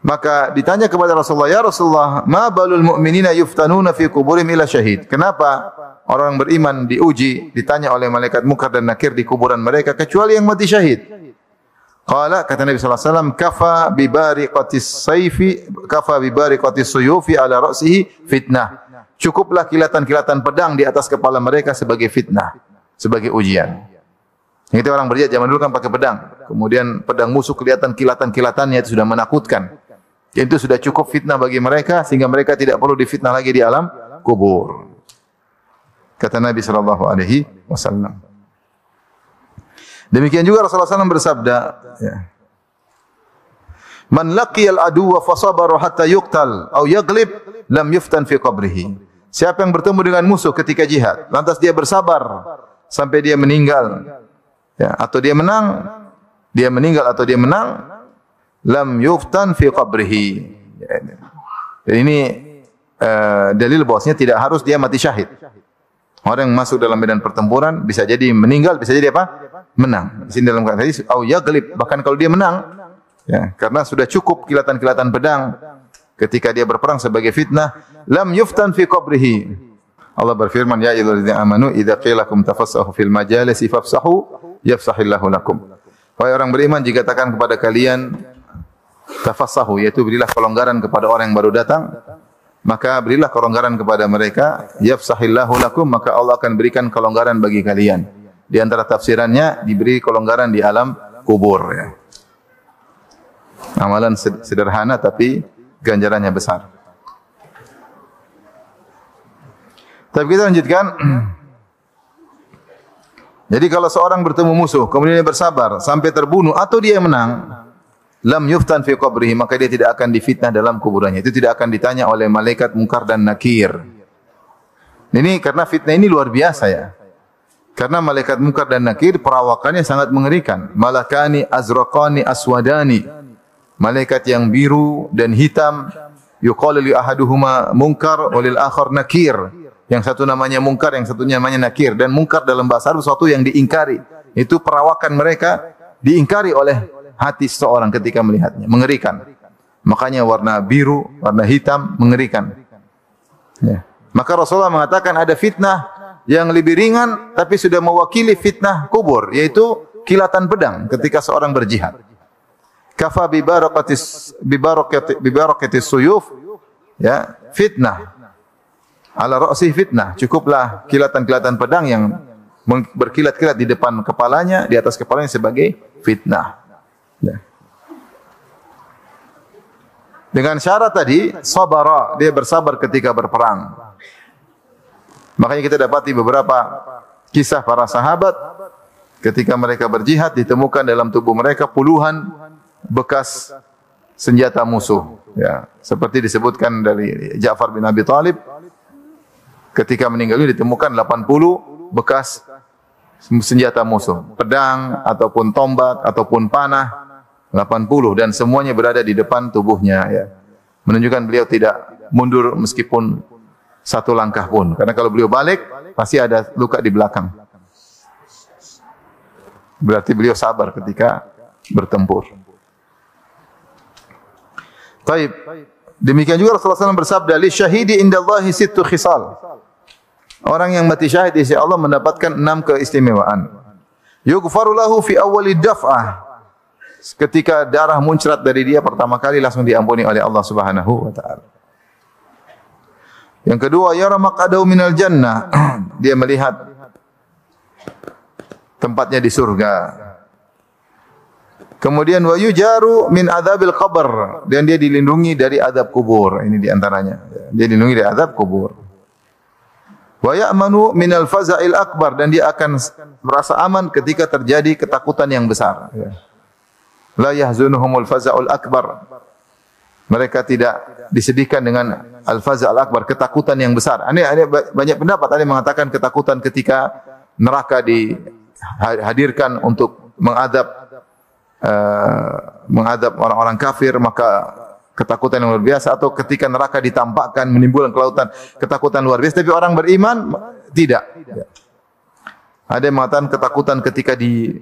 A: Maka ditanya kepada Rasulullah, "Ya Rasulullah, ma balul mu'minina yuftanuna fi kuburihim ila syahid?" Kenapa orang beriman diuji, ditanya oleh malaikat Munkar dan Nakir di kuburan mereka kecuali yang mati syahid? Qala, kata Nabi sallallahu alaihi wasallam, "Kafa bi bariqatis sayfi, kafa bi bariqatis suyufi ala ra'sihi fitnah." Cukuplah kilatan-kilatan pedang di atas kepala mereka sebagai fitnah, sebagai ujian. Itu orang berjihad zaman dulu kan pakai pedang. Kemudian pedang musuh kelihatan kilatan-kilatannya, itu sudah menakutkan. Itu sudah cukup fitnah bagi mereka sehingga mereka tidak perlu difitnah lagi di alam kubur. Kata Nabi sallallahu alaihi wasallam. Demikian juga Rasulullah SAW bersabda, ya. Man laqiyal aduwa fasabara hatta yuqtal aw yaghlib lam yuftan fi qabrihi. Siapa yang bertemu dengan musuh ketika jihad, lantas dia bersabar sampai dia meninggal, ya, atau dia menang, dia meninggal atau dia menang, lam yuftan fi qabrihi. Dan ini dalil bahwasanya tidak harus dia mati syahid. Orang yang masuk dalam medan pertempuran bisa jadi meninggal, bisa jadi apa? Menang. Di sini dalam kata hadis, au yaghlib, bahkan kalau dia menang, ya, karena sudah cukup kilatan-kilatan pedang ketika dia berperang sebagai fitnah, lam yuftan fi qabrihi. Allah berfirman, ya ayyuhalladzina amanu idza qila lakum tafassahu fil majalisi fafsahu yafsahillahu lakum. Wahai orang beriman, jika katakan kepada kalian tafassahu, yaitu berilah kelonggaran kepada orang yang baru datang, maka berilah kelonggaran kepada mereka, yafsahillahu lakum, maka Allah akan berikan kelonggaran bagi kalian. Di antara tafsirannya diberi kelonggaran di alam kubur, ya. Amalan sederhana tapi ganjarannya besar. Tapi kita lanjutkan. Jadi kalau seorang bertemu musuh, kemudian dia bersabar sampai terbunuh atau dia menang, lam yuftan fi qabrihi, maka dia tidak akan difitnah dalam kuburannya. Itu tidak akan ditanya oleh malaikat Munkar dan Nakir. Ini karena fitnah ini luar biasa, ya. Karena malaikat Munkar dan Nakir perawakannya sangat mengerikan. Malakani azraqani aswadani. Malaikat yang biru dan hitam. Yuqalu li ahaduhuma Munkar wa lil akhar Nakir. Yang satu namanya Munkar, yang satunya namanya Nakir. Dan Munkar dalam bahasa Arab sesuatu yang diingkari. Itu perawakan mereka diingkari oleh hati seseorang ketika melihatnya. Mengerikan. Makanya warna biru, warna hitam mengerikan. Ya. Maka Rasulullah mengatakan ada fitnah yang lebih ringan tapi sudah mewakili fitnah kubur, yaitu kilatan pedang ketika seorang berjihad. Kafa bi barakatis suyuf, ya, fitnah. Ala ra'si fitnah. Cukuplah kilatan-kilatan pedang yang berkilat-kilat di depan kepalanya, di atas kepalanya sebagai fitnah. Ya. Dengan syarat tadi, sabara, dia bersabar ketika berperang. Makanya kita dapati beberapa kisah para sahabat ketika mereka berjihad ditemukan dalam tubuh mereka puluhan bekas senjata musuh, ya, seperti disebutkan dari Ja'far bin Abi Thalib ketika meninggal ditemukan 80 bekas senjata musuh, pedang ataupun tombak ataupun panah, 80, dan semuanya berada di depan tubuhnya, ya. Menunjukkan beliau tidak mundur meskipun satu langkah pun. Karena kalau beliau balik, pasti ada luka di belakang. Berarti beliau sabar ketika bertempur. Taib. Demikian juga Rasulullah SAW bersabda, li syahidi indallahi sittu khisal. Orang yang mati syahid di sisi Allah mendapatkan 6 keistimewaan. Yughfaru lahu fi awwali daf'ah. Ketika darah muncrat dari dia pertama kali langsung diampuni oleh Allah Subhanahu wa taala. Yang kedua, yara maq'adahu minal jannah. Dia melihat tempatnya di surga. Kemudian wa yujaru min adzabil qabr, dan dia dilindungi dari azab kubur. Ini di antaranya. Dia dilindungi dari azab kubur. Wa ya'manu minal faza'il akbar, dan dia akan merasa aman ketika terjadi ketakutan yang besar. La yahzunuhumul faza'ul akbar. Mereka tidak disedihkan dengan al-faza' al-akbar, ketakutan yang besar. Ada banyak pendapat, ada yang mengatakan ketakutan ketika neraka dihadirkan untuk mengadab orang-orang kafir, maka ketakutan yang luar biasa, atau ketika neraka ditampakkan menimbulkan kelautan ketakutan luar biasa. Tapi orang beriman tidak. Ada yang mengatakan ketakutan ketika di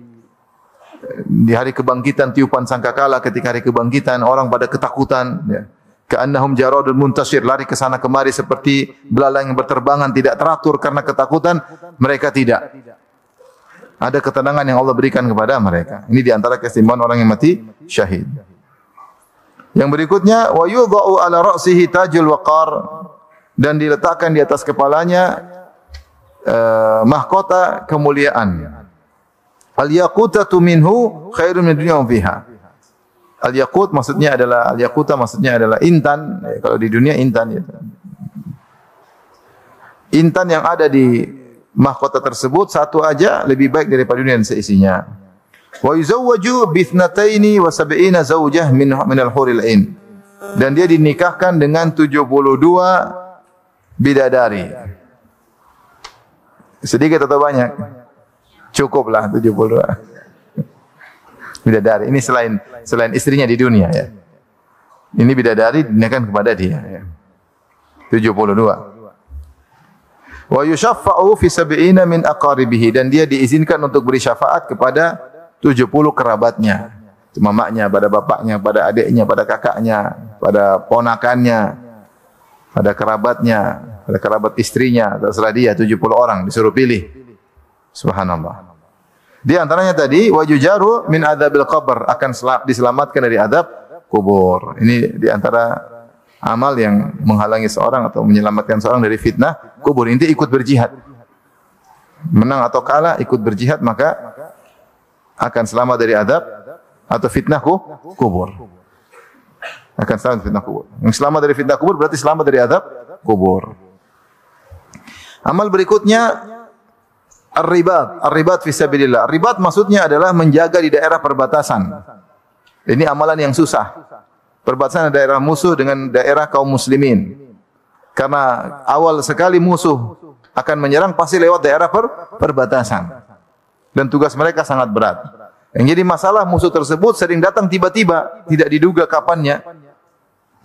A: hari kebangkitan, tiupan sangkakala ketika hari kebangkitan, orang pada ketakutan, ya. Ka'annahum jaradun muntashir, lari ke sana kemari seperti belalang yang berterbangan, tidak teratur karena ketakutan. Mereka tidak. Ada ketenangan yang Allah berikan kepada mereka. Ini di antara keistimewaan orang yang mati syahid. Yang berikutnya, wa yudha'u ala ra'sihi tajul waqar, dan diletakkan di atas kepalanya mahkota kemuliaan. Al-yaqutatu minhu khairun min dunya wa fiha. Al-yaqut maksudnya adalah intan. Kalau di dunia intan ya. Intan yang ada di mahkota tersebut satu aja lebih baik daripada dunia dan seisinya. Wa yuzawwaju bi 72 zawjah min al-huril ain. Dan dia dinikahkan dengan 72 bidadari. Sedikit atau banyak? Cukuplah 72. Bidadari. Ini selain istrinya di dunia ya. Ini bidadari dinikahkan kepada dia ya. 72. Wa yushaffa'u fi 70 min aqaribihi, dan dia diizinkan untuk beri syafaat kepada 70 kerabatnya. Mamaknya, pada bapaknya, pada adiknya, pada kakaknya, pada ponakannya, pada kerabatnya, pada kerabat istrinya, terserah dia 70 orang disuruh pilih. Subhanallah. Di antaranya tadi wajujaru min adzabil qabr, akan diselamatkan dari azab kubur. Ini di antara amal yang menghalangi seorang atau menyelamatkan seorang dari fitnah kubur. Inti ikut berjihad. Menang atau kalah ikut berjihad maka akan selamat dari azab atau fitnah kubur. Akan selamat dari fitnah kubur. Yang selamat dari fitnah kubur berarti selamat dari azab kubur. Amal berikutnya Ar-ribat fi sabilillah. Ribat maksudnya adalah menjaga di daerah perbatasan. Ini amalan yang susah. Perbatasan daerah musuh dengan daerah kaum muslimin. Karena awal sekali musuh akan menyerang pasti lewat daerah perbatasan. Dan tugas mereka sangat berat. Yang jadi masalah musuh tersebut sering datang tiba-tiba, tidak diduga kapannya.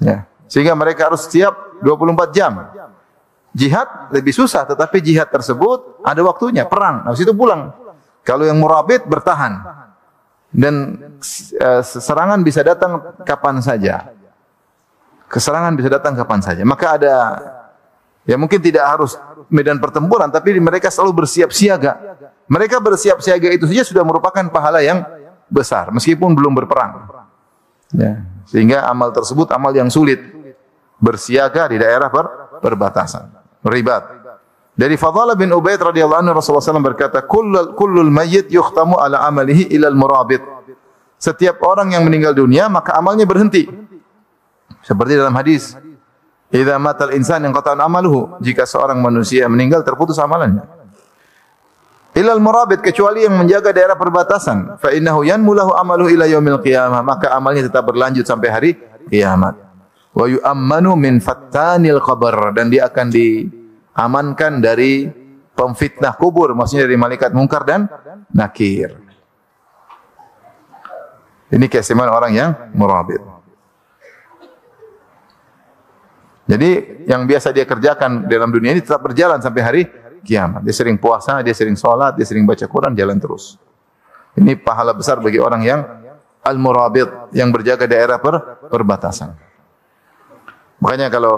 A: Ya. Sehingga mereka harus siap 24 jam. Jihad lebih susah, tetapi jihad tersebut ada waktunya, perang, habis itu pulang. Kalau yang murabit bertahan. Dan serangan bisa datang kapan saja. Keserangan bisa datang kapan saja. Maka ada, ya mungkin tidak harus medan pertempuran, tapi mereka selalu bersiap siaga. Mereka bersiap siaga itu saja sudah merupakan pahala yang besar, meskipun belum berperang. Ya. Sehingga amal tersebut amal yang sulit. Bersiaga di daerah perbatasan. Ribat. Dari Fadhalah bin Ubaid radhiyallahu anhu, Rasulullah SAW berkata, kullul mayyit yukhtamu ala amalihi ilal murabit. Setiap orang yang meninggal dunia maka amalnya berhenti. Seperti dalam hadis, idza matal insan inqata'a amaluhu, jika seorang manusia meninggal terputus amalannya. Ilal murabit, kecuali yang menjaga daerah perbatasan, fa innahu yanmulahu amaluhu ila yaumil qiyamah, maka amalnya tetap berlanjut sampai hari kiamat. Wa yu'ammanu min fattanil qabr, dan dia akan diamankan dari pemfitnah kubur, maksudnya dari malaikat mungkar dan nakir. Ini keistimewaan orang yang murabit. Jadi yang biasa dia kerjakan dalam dunia ini tetap berjalan sampai hari kiamat. Dia sering puasa, dia sering sholat, dia sering baca Quran, jalan terus. Ini pahala besar bagi orang yang al-murabit, yang berjaga daerah perbatasan. Makanya kalau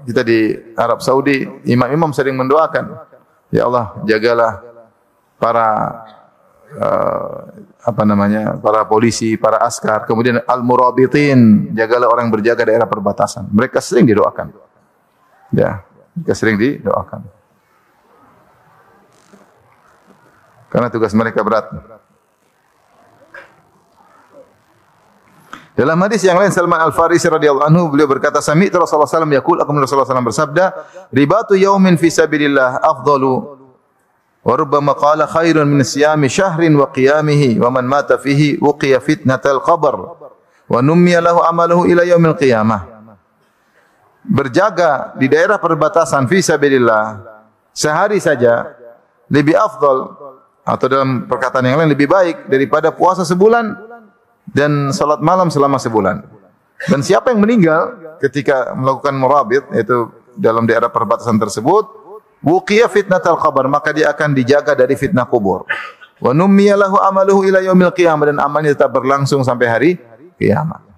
A: kita di Arab Saudi, imam-imam sering mendoakan, ya Allah, jagalah para para polisi, para askar, kemudian al-murabitin, jagalah orang yang berjaga daerah perbatasan. Mereka sering didoakan. Ya, mereka sering didoakan. Karena tugas mereka berat. Dalam hadis yang lain, Salman Al-Farisi radhiyallahu anhu, beliau berkata, sami'tu Rasulullah sallallahu alaihi wasallam yaqul, aku mendengar Rasulullah sallallahu alaihi wasallam bersabda, ribatu yaumin fi sabilillah afdalu wa rubbama qala khairun min siyami syahrin wa qiyamihi wa man mata fihi uqiya fitnatal qabr wa nummiya lahu amaluhu ila yaumil qiyamah. Berjaga di daerah perbatasan fi sabilillah sehari saja lebih afdal, atau dalam perkataan yang lain lebih baik daripada puasa sebulan dan salat malam selama sebulan. Dan siapa yang meninggal ketika melakukan murabit, yaitu dalam daerah perbatasan tersebut, wuqiya fitnatal qabr, maka dia akan dijaga dari fitnah kubur. Wa nummiya lahu amaluhu ila yaumil qiyamah, dan amalnya tetap berlangsung sampai hari kiamat.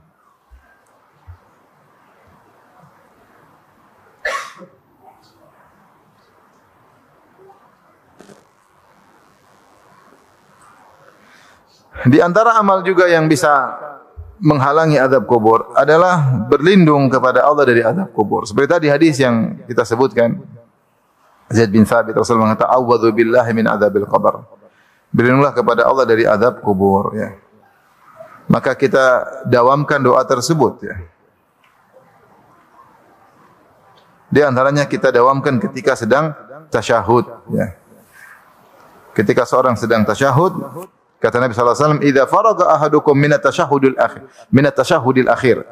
A: Di antara amal juga yang bisa menghalangi azab kubur adalah berlindung kepada Allah dari azab kubur. Seperti tadi hadis yang kita sebutkan, Zaid bin Thabit, Rasul mengatakan, "A'udzu billahi min adzabil qabr." Berlindunglah kepada Allah dari azab kubur, ya. Maka kita dawamkan doa tersebut, ya. Di antaranya kita dawamkan ketika sedang tasyahud, ya. Ketika seorang sedang tasyahud, kata Nabi sallallahu alaihi wasallam, "Idza faraga ahadukum min at-tashahhudil akhir."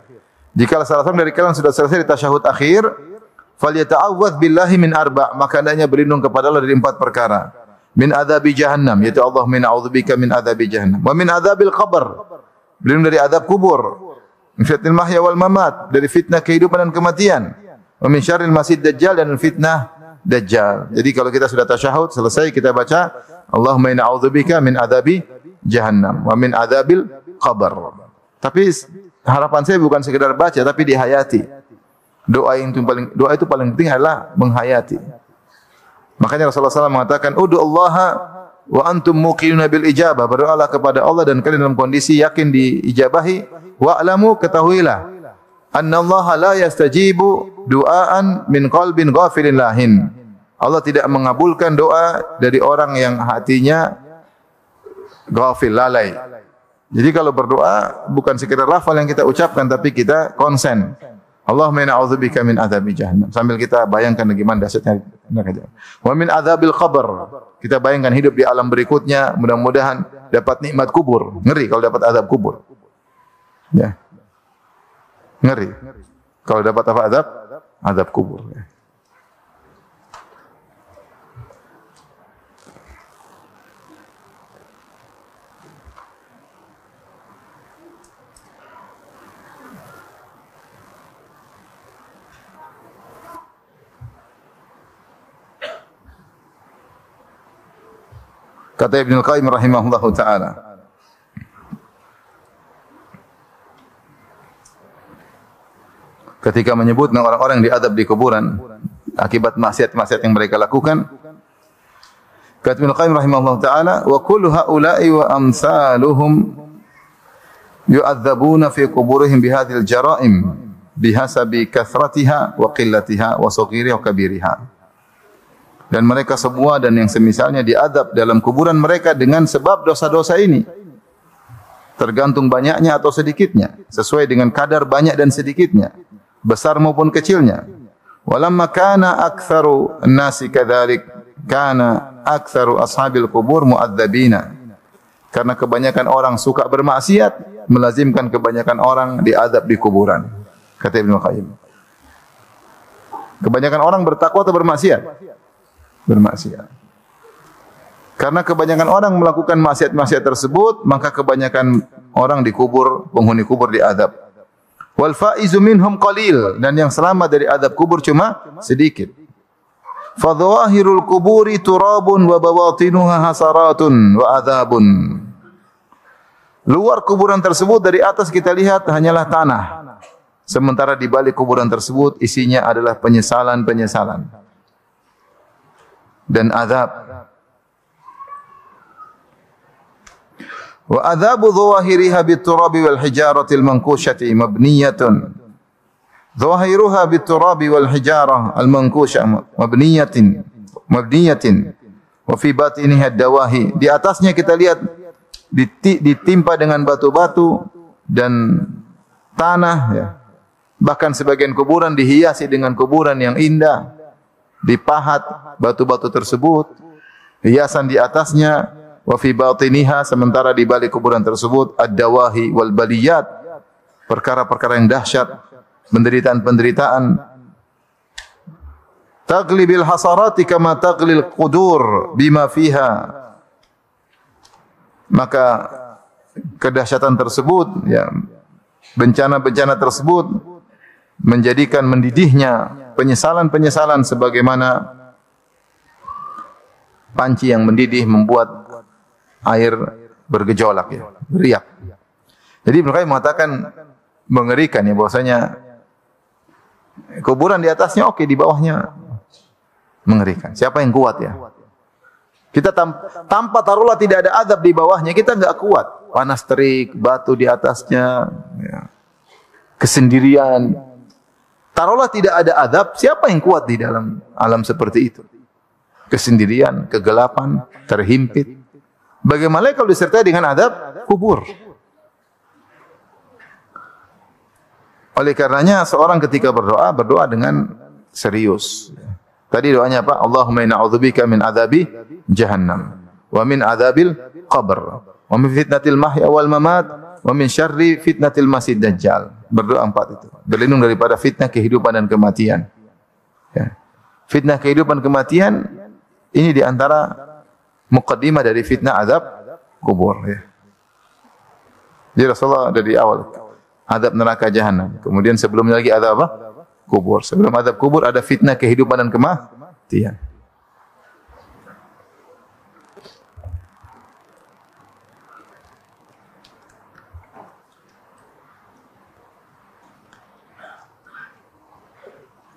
A: Jika salah seorang dari kalian sudah selesai di tasyahud akhir, falyata'awwadz billahi min arba', maka hendaknya berlindung kepada Allah dari 4 perkara. Min adzabi jahannam, yaitu Allahumma na'udzubika min adzabi jahannam. Wa min adzabil qabr, berlindung dari azab kubur. Min fitnatil mahya wal mamat, dari fitnah kehidupan dan kematian. Wa min syarril masiihid dajjal, dan fitnah dajjal. Jadi kalau kita sudah tasyahud selesai, kita baca Allahumma na'udzubika min adzabi jahannam wa min adzabil qabr. Tapi harapan saya bukan sekedar baca, tapi dihayati. Doa itu paling penting adalah menghayati. Makanya Rasulullah SAW mengatakan, "Ud'ullaha wa antum muqinuna bil ijabah." Berdoalah kepada Allah dan kalian dalam kondisi yakin diijabahi. Wa'lamu, ketahuilah, annallaha la yastajibu du'aan min qalbin ghafilin lahin. Allah tidak mengabulkan doa dari orang yang hatinya ghafil, lalai. Jadi kalau berdoa bukan sekedar lafal yang kita ucapkan, tapi kita konsen. Allahumma na'udzubika min adzabi jahannam. Sambil kita bayangkan bagaimana dahsyatnya neraka jahanam. Wa min adzabil qabr. Kita bayangkan hidup di alam berikutnya, mudah-mudahan dapat nikmat kubur. Ngeri kalau dapat azab kubur. Ya. Ngeri. Kalau dapat apa azab? Azab kubur. Ya. Kata Ibnu Qayyim rahimahullahu taala, ketika menyebut orang-orang yang diadab di kuburan akibat maksiat-maksiat yang mereka lakukan, kata Ibnu Qayyim rahimahullahu taala, wa kullu haula'i wa amsaluhum yu'adzabuna fi quburihim bihadhil jara'im bihasabi kathratiha wa qillatiha wa saghiriha wa kabiriha. Dan mereka semua dan yang semisalnya diadab dalam kuburan mereka dengan sebab dosa-dosa ini. Tergantung banyaknya atau sedikitnya, sesuai dengan kadar banyak dan sedikitnya, besar maupun kecilnya. Walamma kana aktsaru an-nasi kadzalik, kana aktsaru ashabil qubur mu'adzabina. Karena kebanyakan orang suka bermaksiat, melazimkan kebanyakan orang diadab di kuburan. Kata Ibnu Qayyim. Kebanyakan orang bertakwa atau bermaksiat? Bermaksiat. Karena kebanyakan orang melakukan maksiat-maksiat tersebut, maka kebanyakan orang dikubur, penghuni kubur diadab. Wal faizu minhum qalil, dan yang selamat dari adab kubur cuma sedikit. Fa dhawahirul quburi turabun wa bawatinuha hasaratun wa adzabun. Luar kuburan tersebut dari atas kita lihat hanyalah tanah. Sementara di balik kuburan tersebut isinya adalah penyesalan-penyesalan dan azab. Wa adzabu dhawahiriha bit-turabi wal hijarati al-mankushati mabniyatun. Dhawahiruha bit-turabi wal hijarah al-mankushah mabniyatin wa fi batiniha ad-dawahi. Di atasnya kita lihat ditimpa dengan batu-batu dan tanah, ya. Bahkan sebagian kuburan dihiasi dengan kuburan yang indah, dipahat batu-batu tersebut, hiasan di atasnya, wa fi batiniha, sementara di balik kuburan tersebut ad-dawahi wal baliyat, perkara-perkara yang dahsyat, penderitaan-penderitaan. Taglibil hasarati kama taglil qudur bima fiha. Maka kedahsyatan tersebut, ya, bencana-bencana tersebut menjadikan mendidihnya penyesalan-penyesalan sebagaimana panci yang mendidih membuat air bergejolak ya, beriak. Jadi Ibnu Qayyim mengatakan mengerikan ya bahwasanya kuburan di atasnya oke, di bawahnya mengerikan. Siapa yang kuat ya? Kita tanpa taruhlah tidak ada azab di bawahnya, kita enggak kuat. Panas terik, batu di atasnya, ya. Kesendirian. Taruhlah tidak ada azab, siapa yang kuat di dalam alam seperti itu? Kesendirian, kegelapan, terhimpit. Bagaimana kalau disertai dengan azab kubur? Oleh karenanya seorang ketika berdoa dengan serius. Tadi doanya apa? Allahumma inna a'udzubika min adzabi jahannam wa min adzabil qabr wa min fitnatil mahya wal mamat wa min syarri fitnatil masih dajjal. Berdoa 4 itu. Berlindung daripada fitnah kehidupan dan kematian. Ya. Fitnah kehidupan kematian ini di antara muqaddimah dari fitnah azab kubur ya. Jadi Rasulullah dari awal azab neraka jahanam. Kemudian sebelumnya lagi azab apa? Kubur. Sebelum azab kubur ada fitnah kehidupan dan kematian.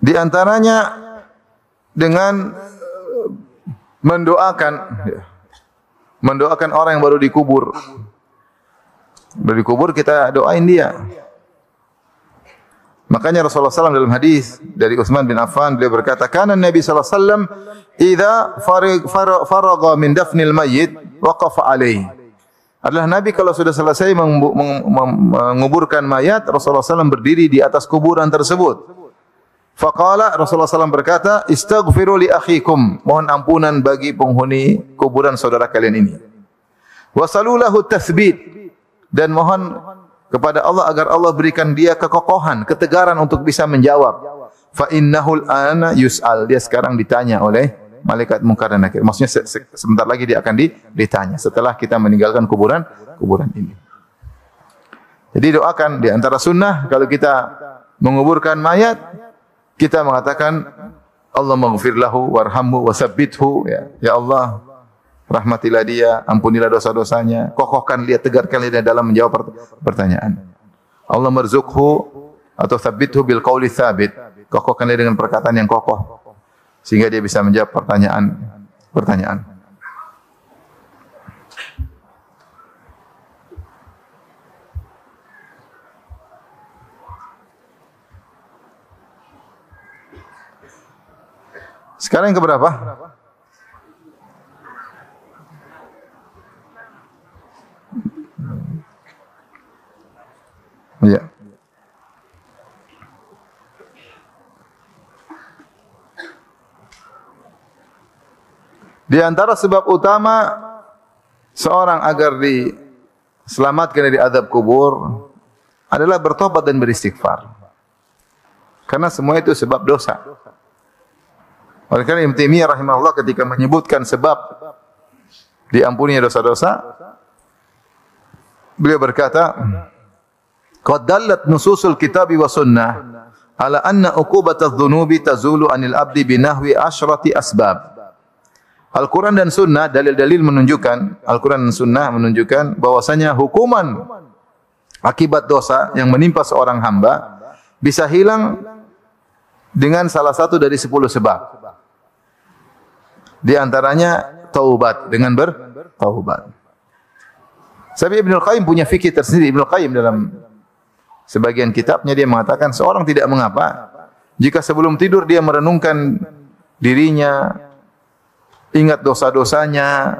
A: Di antaranya dengan mendoakan orang yang baru dikubur. Baru dikubur kita doain dia. Makanya Rasulullah SAW dalam hadis dari Utsman bin Affan beliau berkata, "Kana Nabi sallallahu alaihi wasallam idza faragha min dafnil mayyit waqafa alaihi." Adalah Nabi kalau sudah selesai menguburkan mayat, Rasulullah SAW berdiri di atas kuburan tersebut. Faqala Rasulullah SAW berkata, "Istaghfiru li akhikum." Mohon ampunan bagi penghuni kuburan saudara kalian ini. Wasalu lahu tathbit, dan mohon kepada Allah agar Allah berikan dia kekokohan, ketegaran untuk bisa menjawab. Fa innahul ana yus'al. Dia sekarang ditanya oleh malaikat munkar dan nakir. Maksudnya sebentar lagi dia akan ditanya setelah kita meninggalkan kuburan ini. Jadi doakan di antara sunnah kalau kita menguburkan mayat, kita mengatakan Allahumma ighfir lahu warhamhu wasabbithu ya. Ya Allah, rahmatilah dia, ampunilah dosa-dosanya, kokohkan dia, tegarkan dia dalam menjawab pertanyaan. Allah marzuqhu atau tsabbithu bil qauli tsabit. Kokohkan dia dengan perkataan yang kokoh sehingga dia bisa menjawab pertanyaan. Sekarang yang keberapa? Ya. Di antara sebab utama seorang agar diselamatkan dari azab kubur adalah bertobat dan beristighfar. Karena semua itu sebab dosa. Oleh karena Ibnu Taimiyah rahimahullah ketika menyebutkan sebab diampuninya dosa-dosa, beliau berkata, "Qad dallat nususul kitabi wa sunnah ala anna uqubatadz dzunubi tazulu anil abdi binahwi asyrati asbab." Al-Quran dan Sunnah, dalil-dalil menunjukkan, Al-Quran dan Sunnah menunjukkan bahwasanya hukuman akibat dosa yang menimpa seorang hamba bisa hilang dengan salah satu dari 10 sebab. Di antaranya taubat, dengan bertaubat. Tapi Ibnu Qayyim punya fikih tersendiri. Ibnu Qayyim dalam sebagian kitabnya dia mengatakan seorang tidak mengapa jika sebelum tidur dia merenungkan dirinya, ingat dosa-dosanya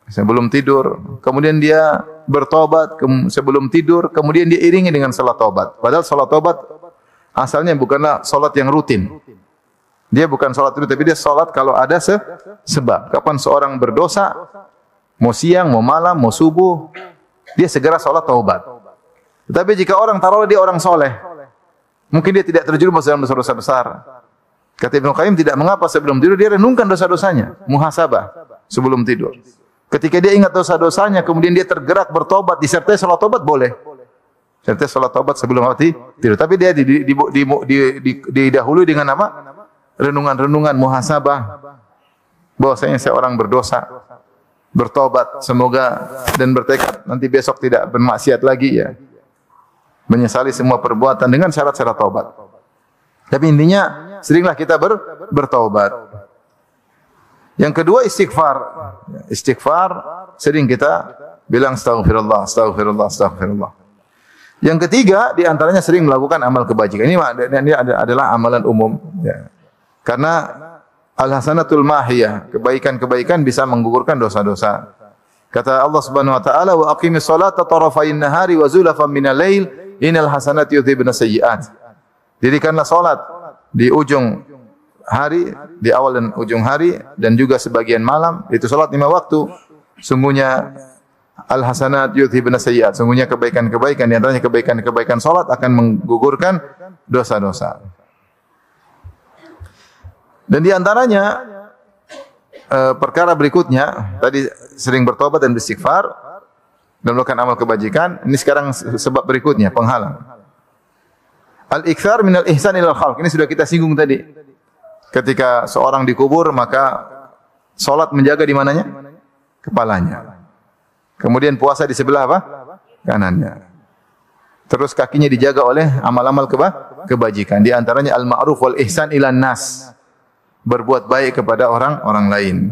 A: sebelum tidur, kemudian dia bertobat sebelum tidur, kemudian dia iringi dengan salat taubat. Padahal salat taubat asalnya bukanlah salat yang rutin. Dia bukan salat rutin, tapi dia salat kalau ada sebab. Kapan seorang berdosa, mau siang, mau malam, mau subuh, dia segera salat taubat. Tetapi jika orang taruhlah dia orang soleh, mungkin dia tidak terjerumus dalam dosa-dosa besar. Kata Ibnu Qayyim tidak mengapa sebelum tidur dia renungkan dosa-dosanya, muhasabah sebelum tidur. Ketika dia ingat dosa-dosanya, kemudian dia tergerak bertobat, disertai salat tobat boleh. Serta salat taubat sebelum mati tidur. Tapi dia didahului dengan apa? Renungan-renungan muhasabah. Bahwasanya saya orang berdosa, bertobat semoga dan bertekad nanti besok tidak bermaksiat lagi ya. Menyesali semua perbuatan dengan syarat-syarat taubat. Tapi intinya seringlah kita bertaubat. Yang kedua istighfar. Istighfar sering kita bilang astaghfirullah, astaghfirullah, astaghfirullah. Yang ketiga di antaranya sering melakukan amal kebajikan. Ini adalah amalan umum ya. Karena al-hasanatul mahiyah, kebaikan-kebaikan bisa menggugurkan dosa-dosa. Kata Allah Subhanahu wa taala, "Wa aqimis salata tarafayn nahari wa zulafan minal lail, innal hasanati yudhibna sayyi'at." Dirikanlah salat di ujung hari, di awal dan ujung hari dan juga sebagian malam, itu salat 5 waktu. Sungguhnya al-hasanat yudhibna sayyi'at, sungguhnya kebaikan-kebaikan di antaranya kebaikan-kebaikan salat akan menggugurkan dosa-dosa. Dan di antaranya perkara berikutnya, tadi sering bertobat dan beristighfar dan melakukan amal kebajikan. Ini sekarang sebab berikutnya, penghalang. Al-iktsar minal ihsan ilal khalq. Ini sudah kita singgung tadi. Ketika seorang dikubur, maka salat menjaga di mananya? Kepalanya. Kemudian puasa di sebelah apa? Kanannya. Terus kakinya dijaga oleh amal-amal kebajikan. Di antaranya al-ma'ruf wal ihsan ilan nas. Berbuat baik kepada orang lain.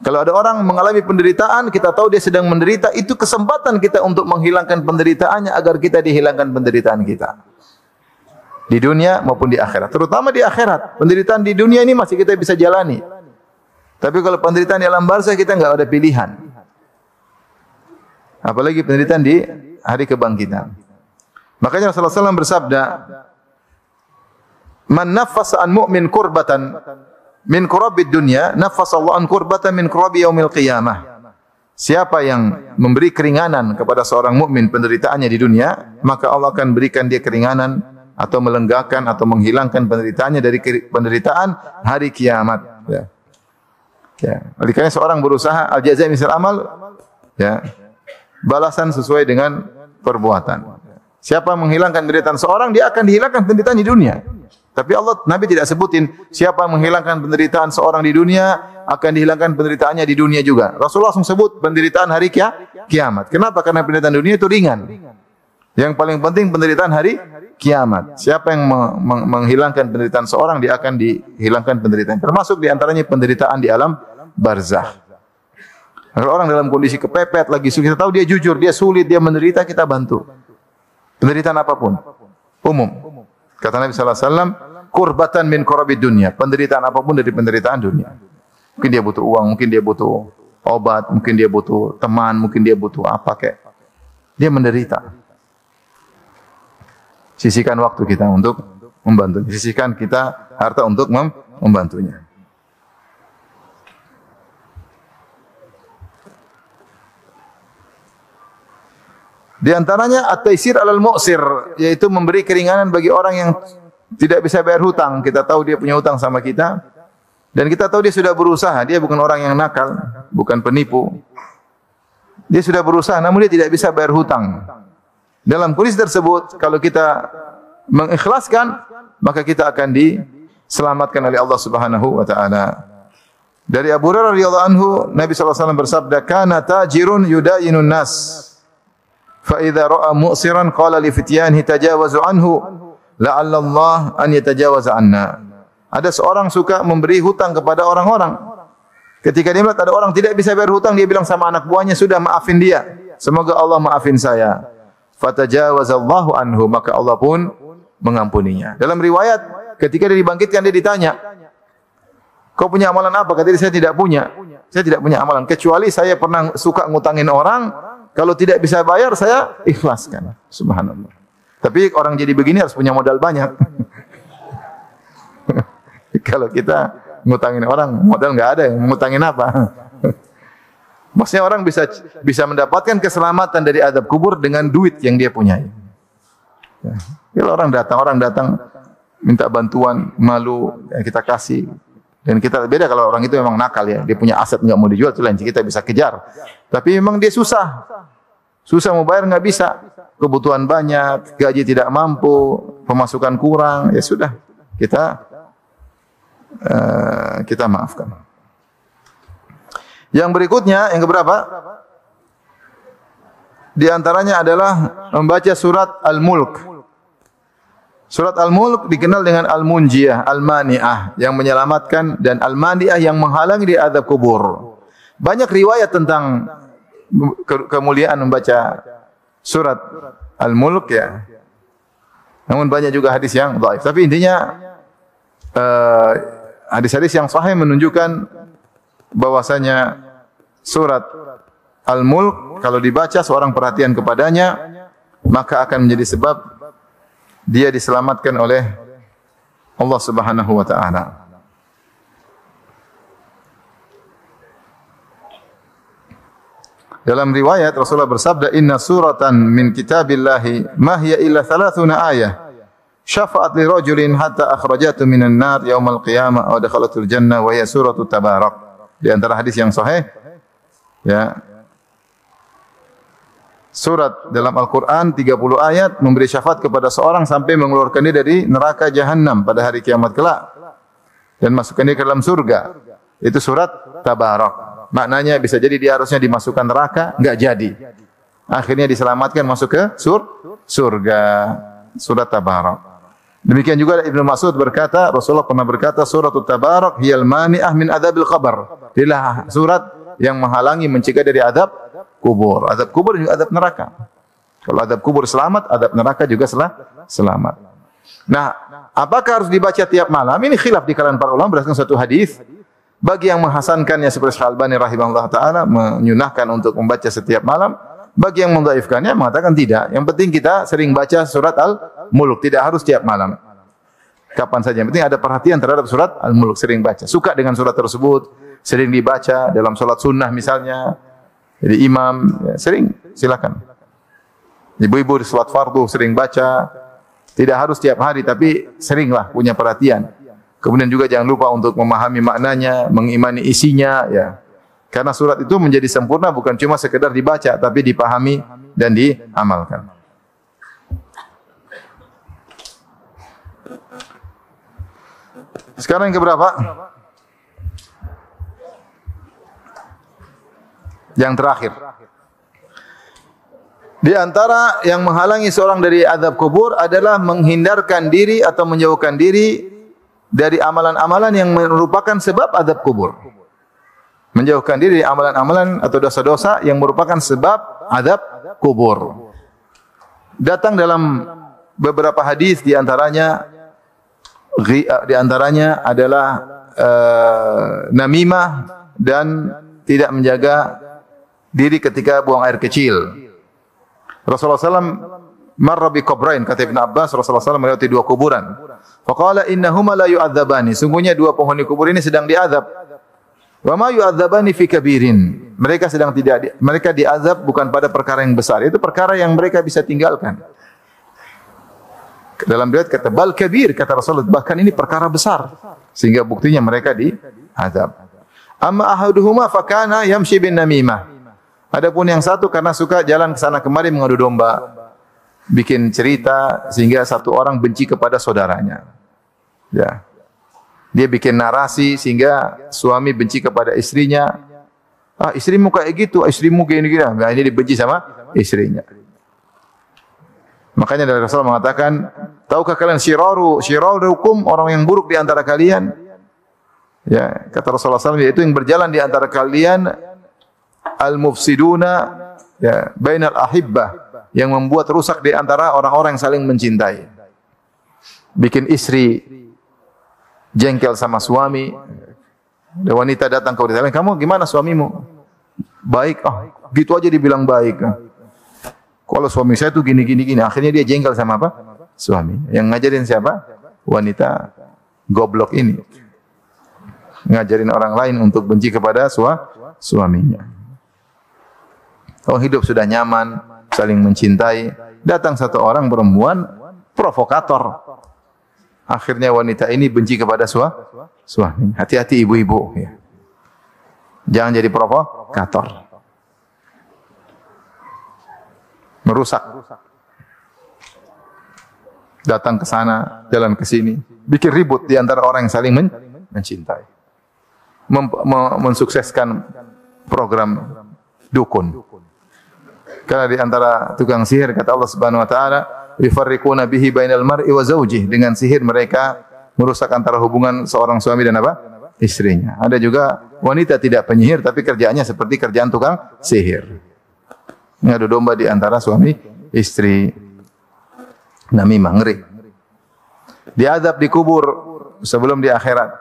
A: Kalau ada orang mengalami penderitaan, kita tahu dia sedang menderita, itu kesempatan kita untuk menghilangkan penderitaannya agar kita dihilangkan penderitaan kita. Di dunia maupun di akhirat. Terutama di akhirat. Penderitaan di dunia ini masih kita bisa jalani. Tapi kalau penderitaan di alam barzakh kita enggak ada pilihan. Apalagi penderitaan di hari kebangkitan. Makanya Rasulullah SAW bersabda, "Man naffasa an mu'min kurbatan min kurabid dunya, naffasa Allah an kurbatan min kurabi yaumil qiyamah." Siapa yang memberi keringanan kepada seorang mukmin penderitaannya di dunia, maka Allah akan berikan dia keringanan atau melenggakan atau menghilangkan penderitaannya dari penderitaan hari kiamat. Ya. Ya. Oleh karena seorang berusaha al-jazaa misal amal, ya. Balasan sesuai dengan perbuatan. Siapa menghilangkan penderitaan seorang, dia akan dihilangkan penderitaan di dunia. Tapi Nabi tidak sebutin siapa menghilangkan penderitaan seorang di dunia akan dihilangkan penderitaannya di dunia juga. Rasulullah langsung sebut penderitaan hari kiamat. Kenapa? Karena penderitaan dunia itu ringan. Yang paling penting penderitaan hari kiamat. Siapa yang menghilangkan penderitaan seorang, dia akan dihilangkan penderitaan. Termasuk di antaranya penderitaan di alam barzakh. Kalau orang dalam kondisi kepepet, lagi sulit, kita tahu dia jujur, dia sulit, dia menderita, kita bantu. Penderitaan apapun, umum. Kata Nabi sallallahu alaihi wasallam, kurbatan min kurabid dunya, penderitaan apapun dari penderitaan dunia. Mungkin dia butuh uang, mungkin dia butuh obat, mungkin dia butuh teman, mungkin dia butuh apa kayak. Dia menderita. Sisihkan waktu kita untuk membantu. Sisihkan kita harta untuk membantunya. Di antaranya at-taisir 'alal mu'sir, yaitu memberi keringanan bagi orang yang tidak bisa bayar hutang. Kita tahu dia punya hutang sama kita dan kita tahu dia sudah berusaha, dia bukan orang yang nakal, bukan penipu. Dia sudah berusaha namun dia tidak bisa bayar hutang. Dalam kondisi tersebut kalau kita mengikhlaskan, maka kita akan diselamatkan oleh Allah Subhanahu wa taala. Dari Abu Hurairah radhiyallahu anhu, Nabi sallallahu alaihi wasallam bersabda, "Kana tajirun yudayinun nas." Fa idza ra'a mu'siran qala li fityanihi tajawazu anhu la'alla Allah an yatajawaza anna. Ada seorang suka memberi hutang kepada orang-orang. Ketika dia melihat ada orang tidak bisa bayar hutang, dia bilang sama anak buahnya, "Sudah, maafin dia. Semoga Allah maafin saya." Fatajawazallahu anhu, maka Allah pun mengampuninya. Dalam riwayat ketika dia dibangkitkan, dia ditanya, "Kau punya amalan apa?" Kata dia, "Saya tidak punya. Saya tidak punya amalan kecuali saya pernah suka ngutangin orang. Kalau tidak bisa bayar, saya ikhlaskan." Subhanallah. Tapi orang jadi begini harus punya modal banyak. Kalau kita ngutangin orang, modal nggak ada, ngutangin apa? Maksudnya orang bisa mendapatkan keselamatan dari azab kubur dengan duit yang dia punyai. Ya. Kalau orang datang minta bantuan, malu, ya kita kasih. Dan kita beda kalau orang itu memang nakal ya, dia punya aset nggak mau dijual, itu lain kita bisa kejar. Tapi memang dia susah. Susah mau bayar nggak bisa. Kebutuhan banyak, gaji tidak mampu, pemasukan kurang, ya sudah. Kita maafkan. Yang berikutnya, yang keberapa? Di antaranya adalah membaca surat Al-Mulk. Surat Al-Mulk dikenal dengan Al-Munjiyah, Al-Mani'ah, yang menyelamatkan, dan Al-Mani'ah yang menghalangi di azab kubur. Banyak riwayat tentang kemuliaan membaca surat Al-Mulk ya. Namun banyak juga hadis yang dhaif. Tapi intinya hadis-hadis yang sahih menunjukkan bahwasanya surat Al-Mulk kalau dibaca seorang perhatian kepadanya maka akan menjadi sebab dia diselamatkan oleh Allah Subhanahu wa taala. Dalam riwayat Rasulullah bersabda, "Inna suratan min kitabillahi ma hiya illa 30 ayah. Syafa'at li rajulin hatta akhrajatu minan nar yaumal qiyamah wa dakhalatul jannah wa hiya suratut tabarak." Di antara hadis yang sahih ya, surat dalam Al-Quran 30 ayat memberi syafaat kepada seorang sampai mengeluarkan dia dari neraka jahanam pada hari kiamat kelak dan masukkan dia ke dalam surga. Itu surat Tabarak. Maknanya bisa jadi dia harusnya dimasukkan neraka, enggak jadi. Akhirnya diselamatkan masuk ke surga. Surat Tabarak. Demikian juga Ibnu Mas'ud berkata, Rasulullah pernah berkata, suratut Tabarak hiyal mani'ah min adzabil qabr. Inilah surat yang menghalangi, mencegah dari adab kubur. Adab kubur juga adab neraka. Kalau adab kubur selamat, adab neraka juga selamat. Nah, apakah harus dibaca tiap malam? Ini khilaf di kalangan para ulama berdasarkan satu hadis. Bagi yang menghasankannya seperti Syekh Al-Albani rahimahullah taala menyunahkan untuk membaca setiap malam. Bagi yang mendhaifkannya mengatakan tidak. Yang penting kita sering baca surat Al-Mulk, tidak harus tiap malam. Kapan saja. Yang penting ada perhatian terhadap surat Al-Mulk, sering baca. Suka dengan surat tersebut, sering dibaca dalam salat sunnah misalnya. Jadi imam ya, sering silakan. Ibu-ibu di salat fardu sering baca. Tidak harus tiap hari tapi seringlah punya perhatian. Kemudian juga jangan lupa untuk memahami maknanya, mengimani isinya ya. Karena surat itu menjadi sempurna bukan cuma sekedar dibaca tapi dipahami dan diamalkan. Sekarang yang keberapa? Yang terakhir. Di antara yang menghalangi seorang dari azab kubur adalah menghindarkan diri atau menjauhkan diri dari amalan-amalan yang merupakan sebab azab kubur. Menjauhkan diri dari amalan-amalan atau dosa-dosa yang merupakan sebab azab kubur. Datang dalam beberapa hadis di antaranya adalah namimah dan tidak menjaga diri ketika buang air kecil. Rasulullah SAW marra bi qabrain, kata Ibn Abbas, Rasulullah SAW melewati dua kuburan. Faqala innahuma la yu'adzabani, sungguhnya dua penghuni kubur ini sedang diazab. Wa ma yu'adzabani fi kabirin, mereka diazab bukan pada perkara yang besar, itu perkara yang mereka bisa tinggalkan. Dalam riwayat kata bal kabir, kata Rasulullah, bahkan ini perkara besar sehingga buktinya mereka diazab. Amma ahaduhuma fakana yamshi bin namimah. Adapun yang satu karena suka jalan ke sana kemari mengadu domba, bikin cerita sehingga satu orang benci kepada saudaranya. Ya. Dia bikin narasi sehingga suami benci kepada istrinya. Ah, istrimu kayak gitu, istrimu gini-gini. Nah, ini dibenci sama istrinya. Makanya dari Rasulullah mengatakan, tahukah kalian syirarukum, orang yang buruk di antara kalian? Ya, kata Rasulullah SAW, yaitu yang berjalan di antara kalian al-mufsiduna ya bainal ahibbah, yang membuat rusak di antara orang-orang yang saling mencintai. Bikin istri jengkel sama suami. Ada wanita datang ke wanita lain, "Kamu gimana suamimu?" "Baik." "Ah, gitu aja dibilang baik." "Kalau suami saya tuh gini. Akhirnya dia jengkel sama apa? Suami. Yang ngajarin siapa? Wanita goblok ini. Ngajarin orang lain untuk benci kepada suaminya. Oh, hidup sudah nyaman, saling mencintai. Datang satu orang perempuan provokator. Akhirnya wanita ini benci kepada suami. Hati-hati ibu-ibu. Ya. Jangan jadi provokator. merusak. Datang ke sana, jalan ke sini, bikin ribut di antara orang yang saling mencintai. Mensukseskan program dukun. Karena di antara tukang sihir kata Allah Subhanahu wa taala, "Yufarriquna bihi bainal mar'i wa zawjihi." Dengan sihir mereka merusak antara hubungan seorang suami dan apa? Istrinya. Ada juga wanita tidak penyihir tapi kerjaannya seperti kerjaan tukang sihir. Ngadu domba di antara suami istri. Namimah, ngeri. Diazab di kubur sebelum di akhirat.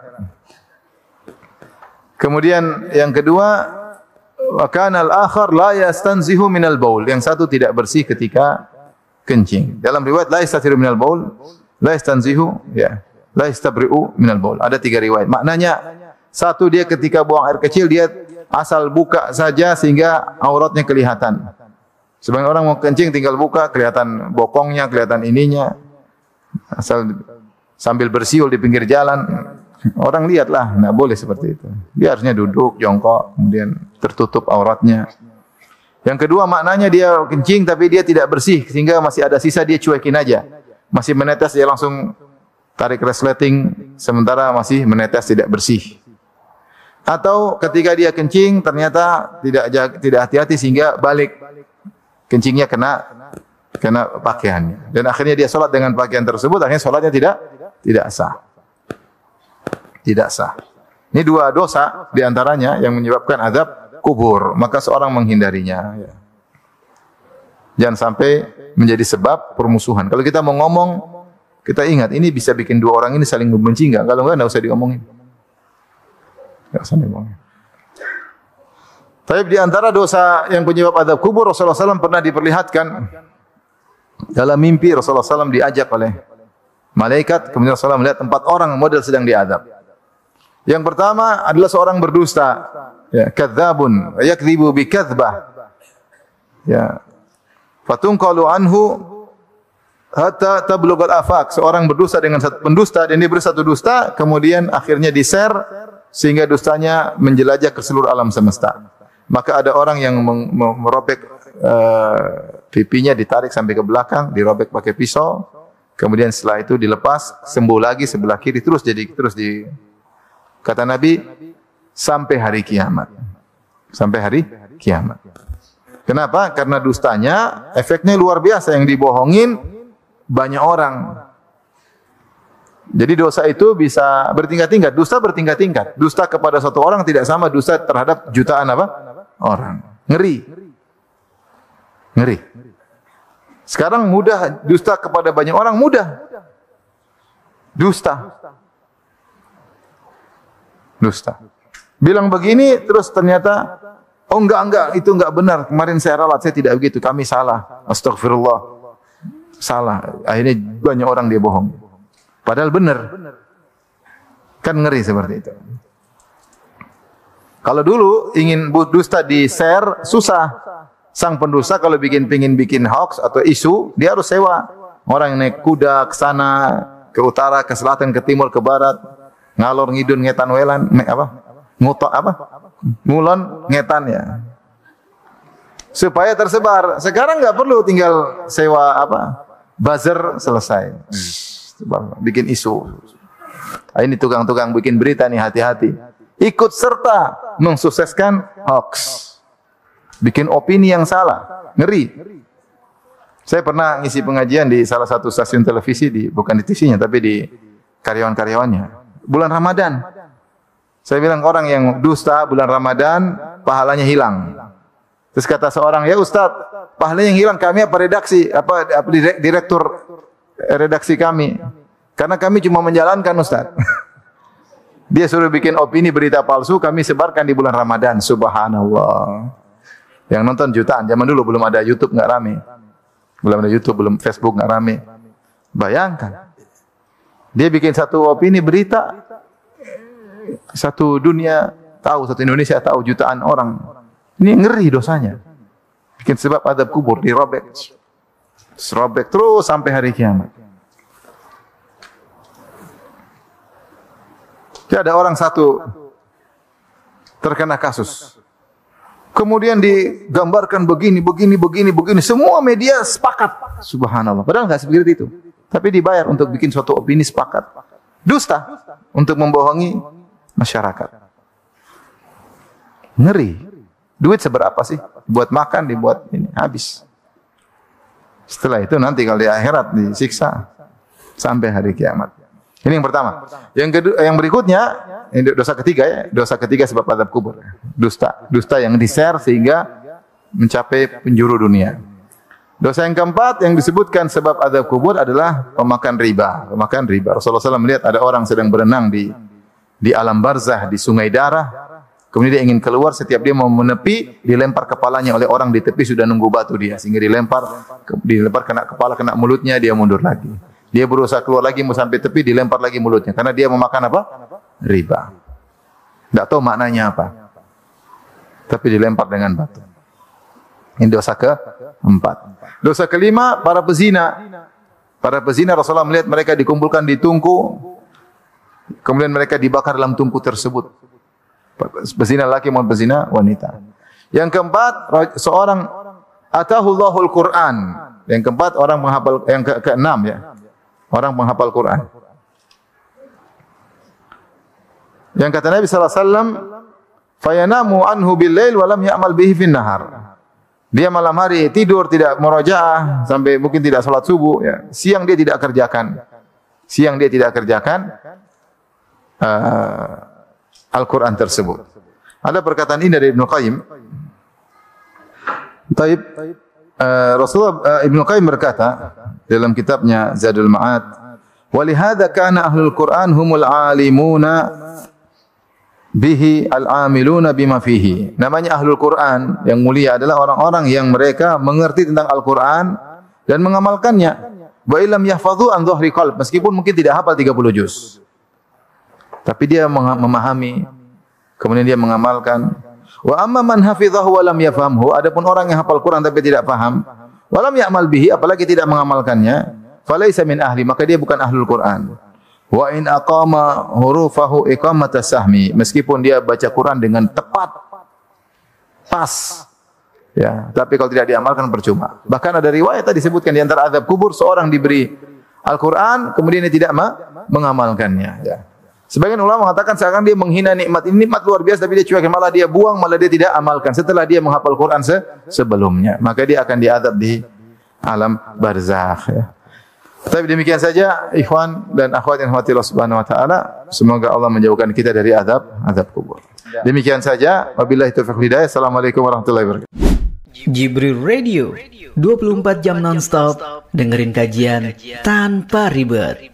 A: Kemudian yang kedua, wa kana al-akhar la yastanzihu minal baul. Yang satu tidak bersih ketika kencing. Dalam riwayat la yastatiru minal baul, la yastanzihu, ya, la yastabri'u minal baul. Ada 3 riwayat. Maknanya satu, dia ketika buang air kecil dia asal buka saja sehingga auratnya kelihatan. Sebagian orang mau kencing tinggal buka, kelihatan bokongnya, kelihatan ininya. Asal sambil bersiul di pinggir jalan, orang lihatlah, enggak boleh seperti itu. Dia harusnya duduk, jongkok, kemudian tertutup auratnya. Yang kedua maknanya dia kencing tapi dia tidak bersih sehingga masih ada sisa, dia cuekin aja. Masih menetes dia langsung tarik resleting sementara masih menetes tidak bersih. Atau ketika dia kencing ternyata tidak hati-hati sehingga balik kencingnya kena pakaiannya. Dan akhirnya dia sholat dengan pakaian tersebut, akhirnya sholatnya tidak sah. Tidak sah. Ini 2 dosa diantaranya yang menyebabkan azab kubur. Maka seorang menghindarinya. Ya. Jangan sampai menjadi sebab permusuhan. Kalau kita mau ngomong, kita ingat ini bisa bikin 2 orang ini saling membenci enggak? Kalau enggak usah diomongin. Enggak usah diomongin. Tapi di antara dosa yang penyebab azab kubur, Rasulullah SAW pernah diperlihatkan dalam mimpi. Rasulullah SAW diajak oleh malaikat, kemudian Rasulullah melihat 4 orang model sedang diazab. Yang pertama adalah seorang berdusta, ya, kadzabun, yakdzibu bi kadzbah. Ya. Fatunqalu anhu hatta tablughal afaq. Seorang berdusta dengan satu pendusta dan dia bersatu dusta, kemudian akhirnya di-share sehingga dustanya menjelajah ke seluruh alam semesta. Maka ada orang yang merobek pipinya, ditarik sampai ke belakang, dirobek pakai pisau. Kemudian setelah itu dilepas, sembuh lagi sebelah kiri, terus kata Nabi sampai hari kiamat. Sampai hari kiamat. Kenapa? Karena dustanya efeknya luar biasa, yang dibohongin banyak orang. Jadi dosa itu bisa bertingkat-tingkat, dusta bertingkat-tingkat. Dusta kepada satu orang tidak sama dusta terhadap jutaan orang. Ngeri. Sekarang mudah dusta kepada banyak orang, mudah. Dusta. Bilang begini terus ternyata oh enggak, itu enggak benar. Kemarin saya ralat, saya tidak begitu. Kami salah. Astagfirullah. Salah. Akhirnya banyak orang dia bohong. Padahal benar. Kan ngeri seperti itu. Kalau dulu ingin dusta di-share susah. Sang pendusta kalau pengin bikin hoax atau isu, dia harus sewa orang yang naik kuda ke sana, ke utara, ke selatan, ke timur, ke barat, ngalor ngidun ngetan welan, ngulon ngetan ya. Supaya tersebar. Sekarang enggak perlu, tinggal sewa buzzer, selesai. Bikin isu. Ini tukang-tukang bikin berita nih, hati-hati. Ikut serta mensukseskan hoax. Bikin opini yang salah. Ngeri. Saya pernah ngisi pengajian di salah satu stasiun televisi, bukan di TV-nya, tapi di karyawan-karyawannya. Bulan Ramadan. Saya bilang orang yang dusta bulan Ramadan, pahalanya hilang. Terus kata seorang, ya Ustaz, pahalanya yang hilang kami redaksi, direktur redaksi kami. Karena kami cuma menjalankan Ustaz. Dia suruh bikin opini berita palsu, kami sebarkan di bulan Ramadan. Subhanallah. Yang nonton jutaan. Zaman dulu belum ada YouTube, enggak rame. Belum ada YouTube, belum Facebook, enggak rame. Bayangkan. Dia bikin satu opini berita, satu dunia tahu, satu Indonesia tahu, jutaan orang. Ini ngeri dosanya. Bikin sebab azab kubur, dirobek. Serobek terus sampai hari kiamat. Jadi ada orang satu terkena kasus. Kemudian digambarkan begini. Semua media sepakat. Subhanallah. Padahal nggak seperti itu. Tapi dibayar untuk bikin suatu opini sepakat. Dusta untuk membohongi masyarakat. Ngeri. Duit seberapa sih? Buat makan, dibuat ini habis. Setelah itu nanti kalau di akhirat disiksa sampai hari kiamat. Ini yang pertama. Yang berikutnya, ini dosa ketiga ya. Dosa ketiga sebab azab kubur. Dusta yang di-share sehingga mencapai penjuru dunia. Dosa yang keempat yang disebutkan sebab azab kubur adalah pemakan riba. Rasulullah SAW melihat ada orang sedang berenang di alam barzah, di sungai darah. Kemudian dia ingin keluar, setiap dia mau menepi, dilempar kepalanya oleh orang di tepi sudah nunggu batu dia. Sehingga dilempar kena kepala, kena mulutnya, dia mundur lagi. Dia berusaha keluar lagi, mau sampai tepi, dilempar lagi mulutnya. Karena dia memakan apa? Riba. Tidak tahu maknanya apa. Tapi dilempar dengan batu. Ini dosa keempat. Dosa kelima, para pezina. Para pezina, Rasulullah melihat mereka dikumpulkan di tungku. Kemudian mereka dibakar dalam tungku tersebut. Pezina laki maupun pezina wanita. Yang keempat, seorang atahullahul Quran. Yang keempat, orang menghafal, yang keenam ya. Orang menghafal Quran. Yang kata Nabi sallallahu alaihi wasallam, "Fayanamu anhu bil-lail wa lam ya'mal bihi fin nahar." Dia malam hari tidur tidak murojaah sampai mungkin tidak salat subuh ya. Siang dia tidak kerjakan. Al-Quran tersebut. Ada perkataan ini dari Ibnu Qayyim. Rasulullah Ibnu Qayyim berkata dalam kitabnya Zadul Ma'ad, "Wa lihadza kana ahlul Qur'an humul 'alimuna bihi al-'amiluna bima fihi." Namanya ahlul Quran yang mulia adalah orang-orang yang mereka mengerti tentang Al-Quran dan mengamalkannya. Wa illam yahfadhu an dhahri qalb, meskipun mungkin tidak hafal 30 juz. Tapi dia memahami, kemudian dia mengamalkan. Wa amma man hafidhahu wa lam yafhamhu, adapun orang yang hafal Quran tapi tidak paham, wa lam ya'mal bihi, apalagi tidak mengamalkannya, falaysa min ahli, maka dia bukan ahlul Quran. Wa in aqama hurufahu iqamata sahmi, meskipun dia baca Quran dengan tepat, pas, ya, tapi kalau tidak diamalkan percuma. Bahkan ada riwayat tadi disebutkan di antara azab kubur seorang diberi Al-Quran kemudian dia tidak mengamalkannya. Ya. Sebagian ulama mengatakan seakan dia menghina nikmat. Ini nikmat luar biasa tapi dia cuekin, malah dia buang, malah dia tidak amalkan setelah dia menghafal Quran sebelumnya. Maka dia akan diazab di alam barzakh ya. Tapi demikian saja ikhwan dan akhwat yang dirahmati Allah Subhanahu wa taala, semoga Allah menjauhkan kita dari azab kubur. Demikian saja, wabillahi taufiq wal hidayah. Assalamualaikum warahmatullahi wabarakatuh.
B: Jibril Radio 24 jam nonstop dengerin kajian tanpa ribet.